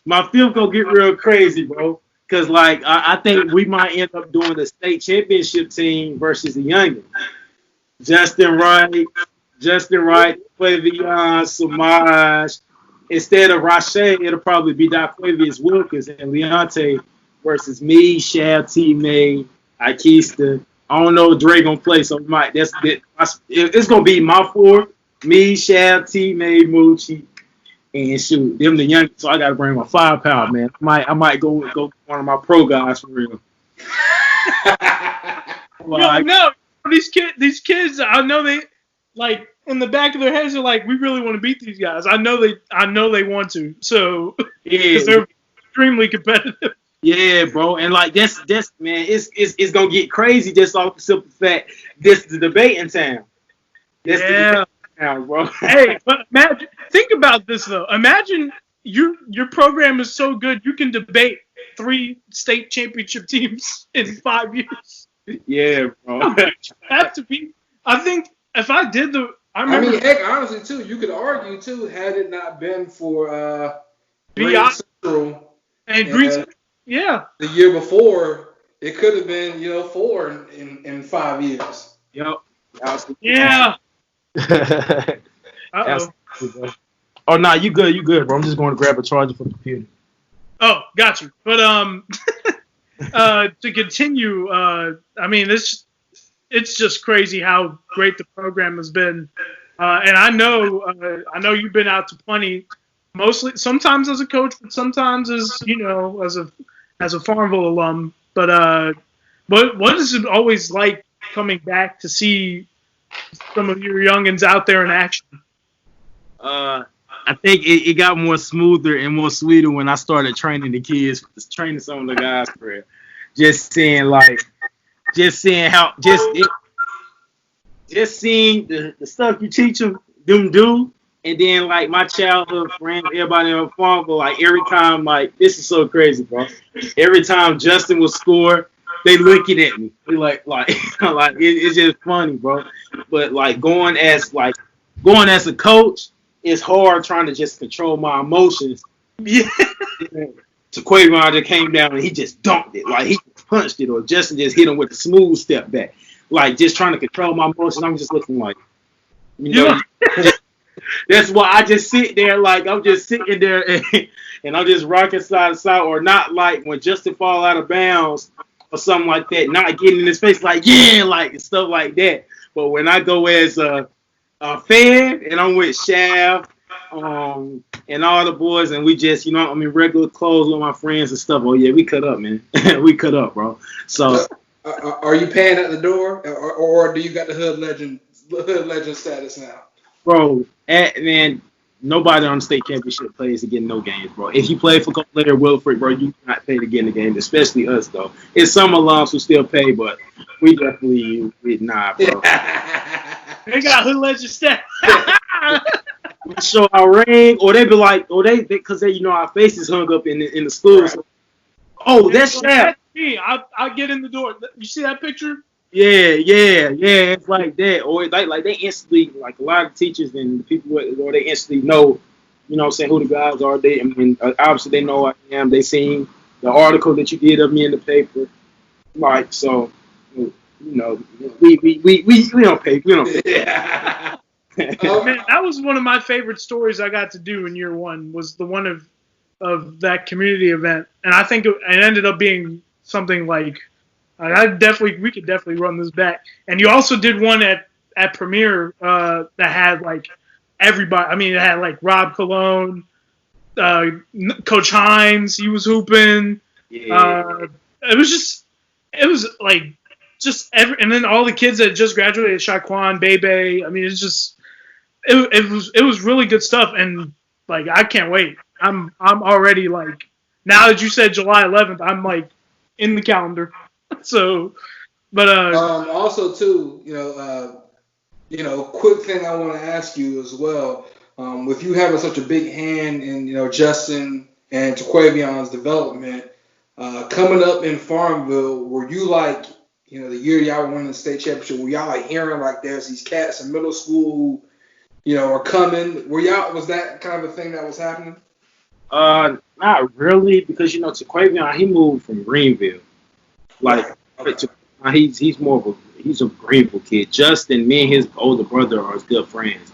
gonna get real crazy, bro. Cause like I think we might end up doing the state championship team versus the youngin. Justin Wright, Flavion, Samaj. Instead of Rashay, it'll probably be Daquavius Wilkins and Leonte versus me, Shab, T-May, Ikista. I don't know if Dre gonna play, so it's gonna be my four. Me, Shab, T-May, Moochie. And shoot, them the young, so I gotta bring my firepower, man. I might go one of my pro guys for real. No, these kids, I know they like in the back of their heads are like, we really want to beat these guys. I know they want to. So because they're extremely competitive. Yeah, bro, and like that's man, it's gonna get crazy just off the simple fact this is the debating town. Bro. Hey, but think about this though. Imagine your program is so good you can debate 3 state championship teams in 5 years. Yeah, bro. Have to be. I think if I did I mean, heck, honestly too, you could argue too had it not been for Green Central and Green. Yeah. The year before, it could have been 4 in 5 years. Yep. Yeah. Oh, nah, you good, bro. I'm just going to grab a charger for the computer. Oh, got you. But to continue, I mean, it's just crazy how great the program has been, and I know you've been out to plenty, mostly sometimes as a coach, but sometimes as as a Farmville alum. But what is it always like coming back to see some of your youngins out there in action? I think it got more smoother and more sweeter when I started training the kids, training some of the guys for it. Just seeing the stuff you teach them do, and then like my childhood friend, everybody on Farmville, like every time, like this is so crazy, bro. Every time Justin would score, they looking at me. They like it's just funny, bro. But like going as a coach, it's hard trying to just control my emotions. Yeah. To Quavion just came down and he just dunked it. Like he punched it, or Justin just hit him with a smooth step back. Like just trying to control my emotions. I'm just looking like, that's why I just sit there like I'm just sitting there and I'm just rocking side to side, or not like when Justin fall out of bounds or something like that, not getting in his face like like stuff like that. But when I go as a fan and I'm with Shav and all the boys, and we just regular clothes with my friends and stuff. Oh yeah, we cut up, man. We cut up, bro. So are you paying at the door, or do you got the hood legend status now? Bro, man, nobody on the state championship plays to get no games, bro. If you play for Lair Wilfred, bro, you cannot pay to get in the game, especially us, though. It's some alums who still pay, but we definitely not, bro. They got hood legend status. we show our ring, or they be like, or they because they, our faces hung up in the school. Right. So, oh, that's Shaq. That's me. I get in the door. You see that picture? Yeah. It's like that, or like they instantly, like a lot of teachers and the people, or they instantly know, what I'm saying, who the guys are. They, obviously they know who I am. They seen the article that you did of me in the paper, like so. We don't pay. We don't pay. Yeah. Man, that was one of my favorite stories I got to do in year one. Was the one of that community event, and I think it ended up being something like. We could definitely run this back. And you also did one at Premiere that had like everybody. I mean, it had like Rob Cologne, Coach Hines. He was hooping. Yeah. It was like just and then all the kids that just graduated, Shaquan, Bebe. I mean, it was really good stuff, and like I can't wait. I'm already like, now that you said July 11th, I'm like in the calendar. So, but also too, quick thing I want to ask you as well. With you having such a big hand in Justin and Jaquavion's development, coming up in Farmville, were you like, the year y'all won the state championship, were y'all like hearing like there's these cats in middle school who, are coming? Was that kind of a thing that was happening? Not really, because Jaquavion, he moved from Greenville. Like, he's more of a Greenville kid. Justin, me and his older brother are good friends.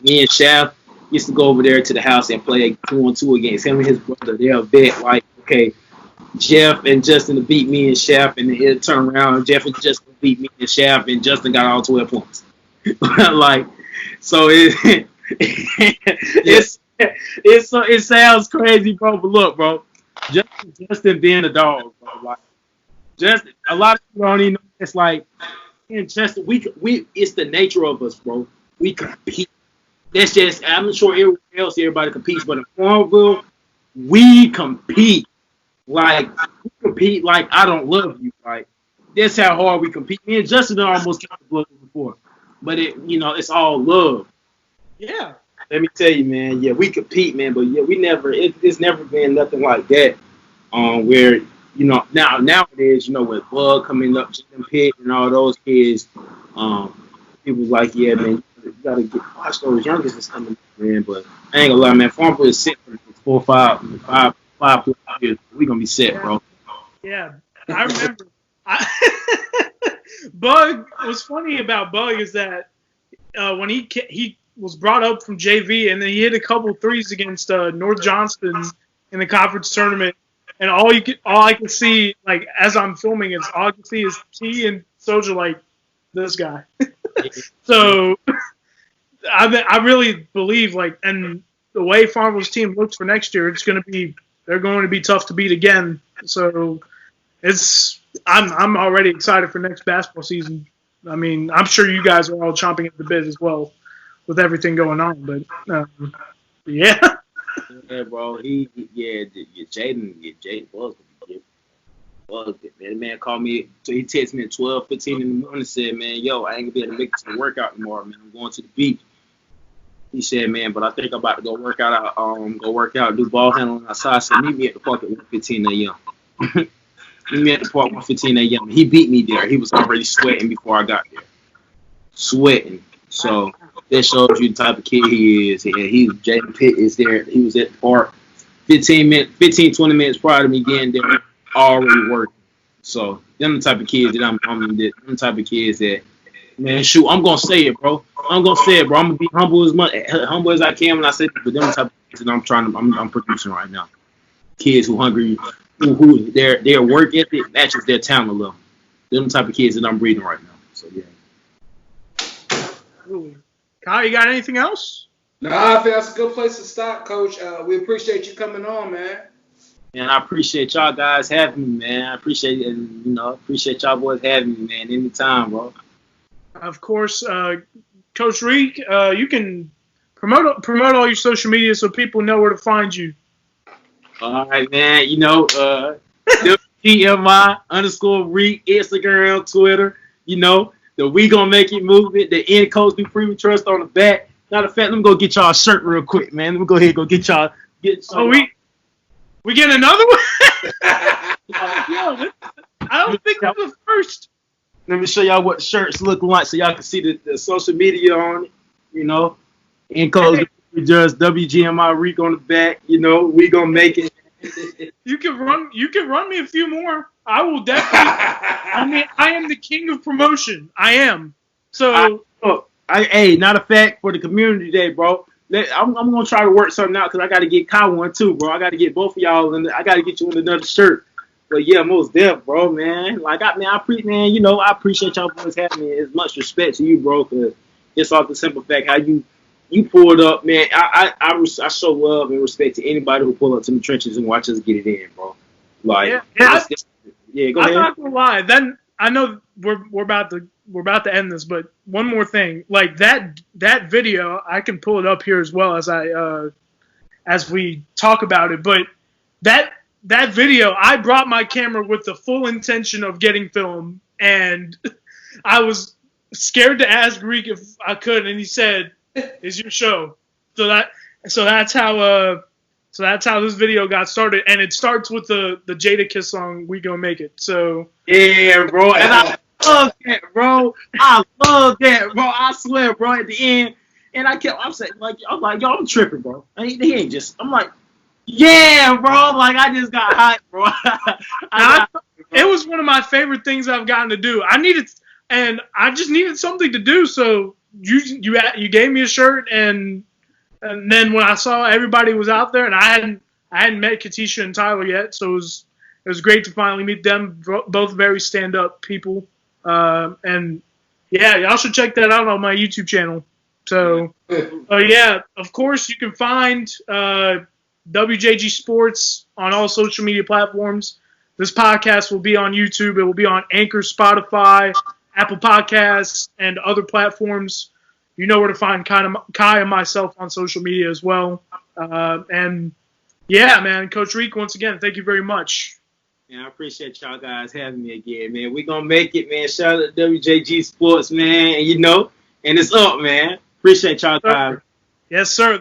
Me and Shaft used to go over there to the house and play 2-on-2 against him and his brother. They'll bet like, okay, Jeff and Justin to beat me and Shaft, and then he'll turn around and Jeff and Justin beat me and Shaft, and Justin got all 12 points. Like, so it sounds crazy, bro. But look, bro, Justin being a dog, bro. Like, just a lot of people don't even know. It's like, and Justin, we it's the nature of us, bro. We compete. That's just, I'm sure everybody competes, but in Farmville, we compete. Like, I don't love you. Like, that's how hard we compete. Me and Justin almost got the blood before, but it's all love. Yeah. Let me tell you, man. Yeah, we compete, man, but yeah, we never. It's never been nothing like that. Where nowadays, with Bug coming up, Jim Pitt, and all those kids, people like, yeah, man, you gotta watch those youngest that's coming up, man. But I ain't gonna lie, man. Farmville is set for 4, 5 years. We gonna be set, bro. Yeah, I remember. Bug, what's funny about Bug is that when he was brought up from JV, and then he hit a couple threes against North Johnston in the conference tournament, and all I can see, like, as I'm filming, all I can see is T and Soja like, this guy. So I really believe, like, and the way Farmville's team looks for next year, they're going to be tough to beat again. So I'm already excited for next basketball season. I mean, I'm sure you guys are all chomping at the bit as well with everything going on. But yeah. Yeah, bro. Jaden was man. The man called me. So he texted me at 12:15 in the morning and said, man, yo, I ain't gonna be able to make it to the workout tomorrow, man. I'm going to the beach. He said, man, but I think I'm about to go work out, do ball handling outside. So meet me at the park at 1:15 a.m. Meet me at the park 1:15 a.m. He beat me there. He was already sweating before I got there. Sweating. So that shows you the type of kid he is. And Jaden Pitt is there. He was at the park 20 minutes prior to me getting there, already working. So them the type of kids that them type of kids that, man, shoot, I'm gonna say it, bro. I'm gonna be humble as I can when I say it, but them the type of kids that I'm producing right now. Kids who hungry, who their work ethic matches their talent level. Them the type of kids that I'm breeding right now. So yeah. Kyle, you got anything else? No, I think that's a good place to stop, Coach. We appreciate you coming on, man. And I appreciate y'all guys having me, man. I appreciate it, and appreciate y'all boys having me, man. Anytime, bro. Of course, Coach Reek, you can promote all your social media so people know where to find you. All right, man. WGMI_Reek, Instagram, Twitter. The We Gonna Make It movement, the End Coach Be Free We Trust on the back. Matter of fact, let me go get y'all a shirt real quick, man. Let me go ahead and go get y'all. Oh, we get another one? Yo, I don't think that's the first. Let me show y'all what shirts look like so y'all can see the social media on it, you know. And code just WGMI Reek on the back, you know. We gonna make it. You can run me a few more. I will definitely. I mean, I am the king of promotion. I am. So. Hey, not a fact for the community day, bro. I'm gonna try to work something out because I got to get Kai one too, bro. I got to get both of y'all, and I got to get you in another shirt. But yeah, most deaf, bro, man. Like I appreciate y'all boys having me. As much respect to you, bro, because it's off the simple fact how you pulled up, man. I show love and respect to anybody who pull up to the trenches and watch us get it in, bro. Like, yeah, go ahead. I'm not gonna lie. Then I know we're about to end this, but one more thing, like that video, I can pull it up here as well as we talk about it. But that video, I brought my camera with the full intention of getting film, and I was scared to ask Greek if I could, and he said, "It's your show." So that's how this video got started, and it starts with the Jada Kiss song "We Gonna Make It." So yeah, bro, and I love that, bro. I love that, bro. I swear, bro. At the end, and I'm saying, I'm like, yo, I'm tripping, bro. He ain't just. I'm like, yeah, bro. Like I just got hyped, bro. It was one of my favorite things I've gotten to do. I just needed something to do. So you gave me a shirt, and then when I saw everybody was out there, and I hadn't met Katisha and Tyler yet, so it was great to finally meet them. Both very stand up people, and yeah, y'all should check that out on my YouTube channel. So yeah, of course you can find WJG Sports on all social media platforms. This podcast will be on YouTube. It will be on Anchor, Spotify, Apple Podcasts, and other platforms. You know where to find Kai and myself on social media as well. And yeah, man, Coach Reek, once again, thank you very much. Yeah, I appreciate y'all guys having me again, man. We gonna make it, man. Shout out to WJG Sports, man. And and it's up, man. Appreciate y'all guys. Yes, sir.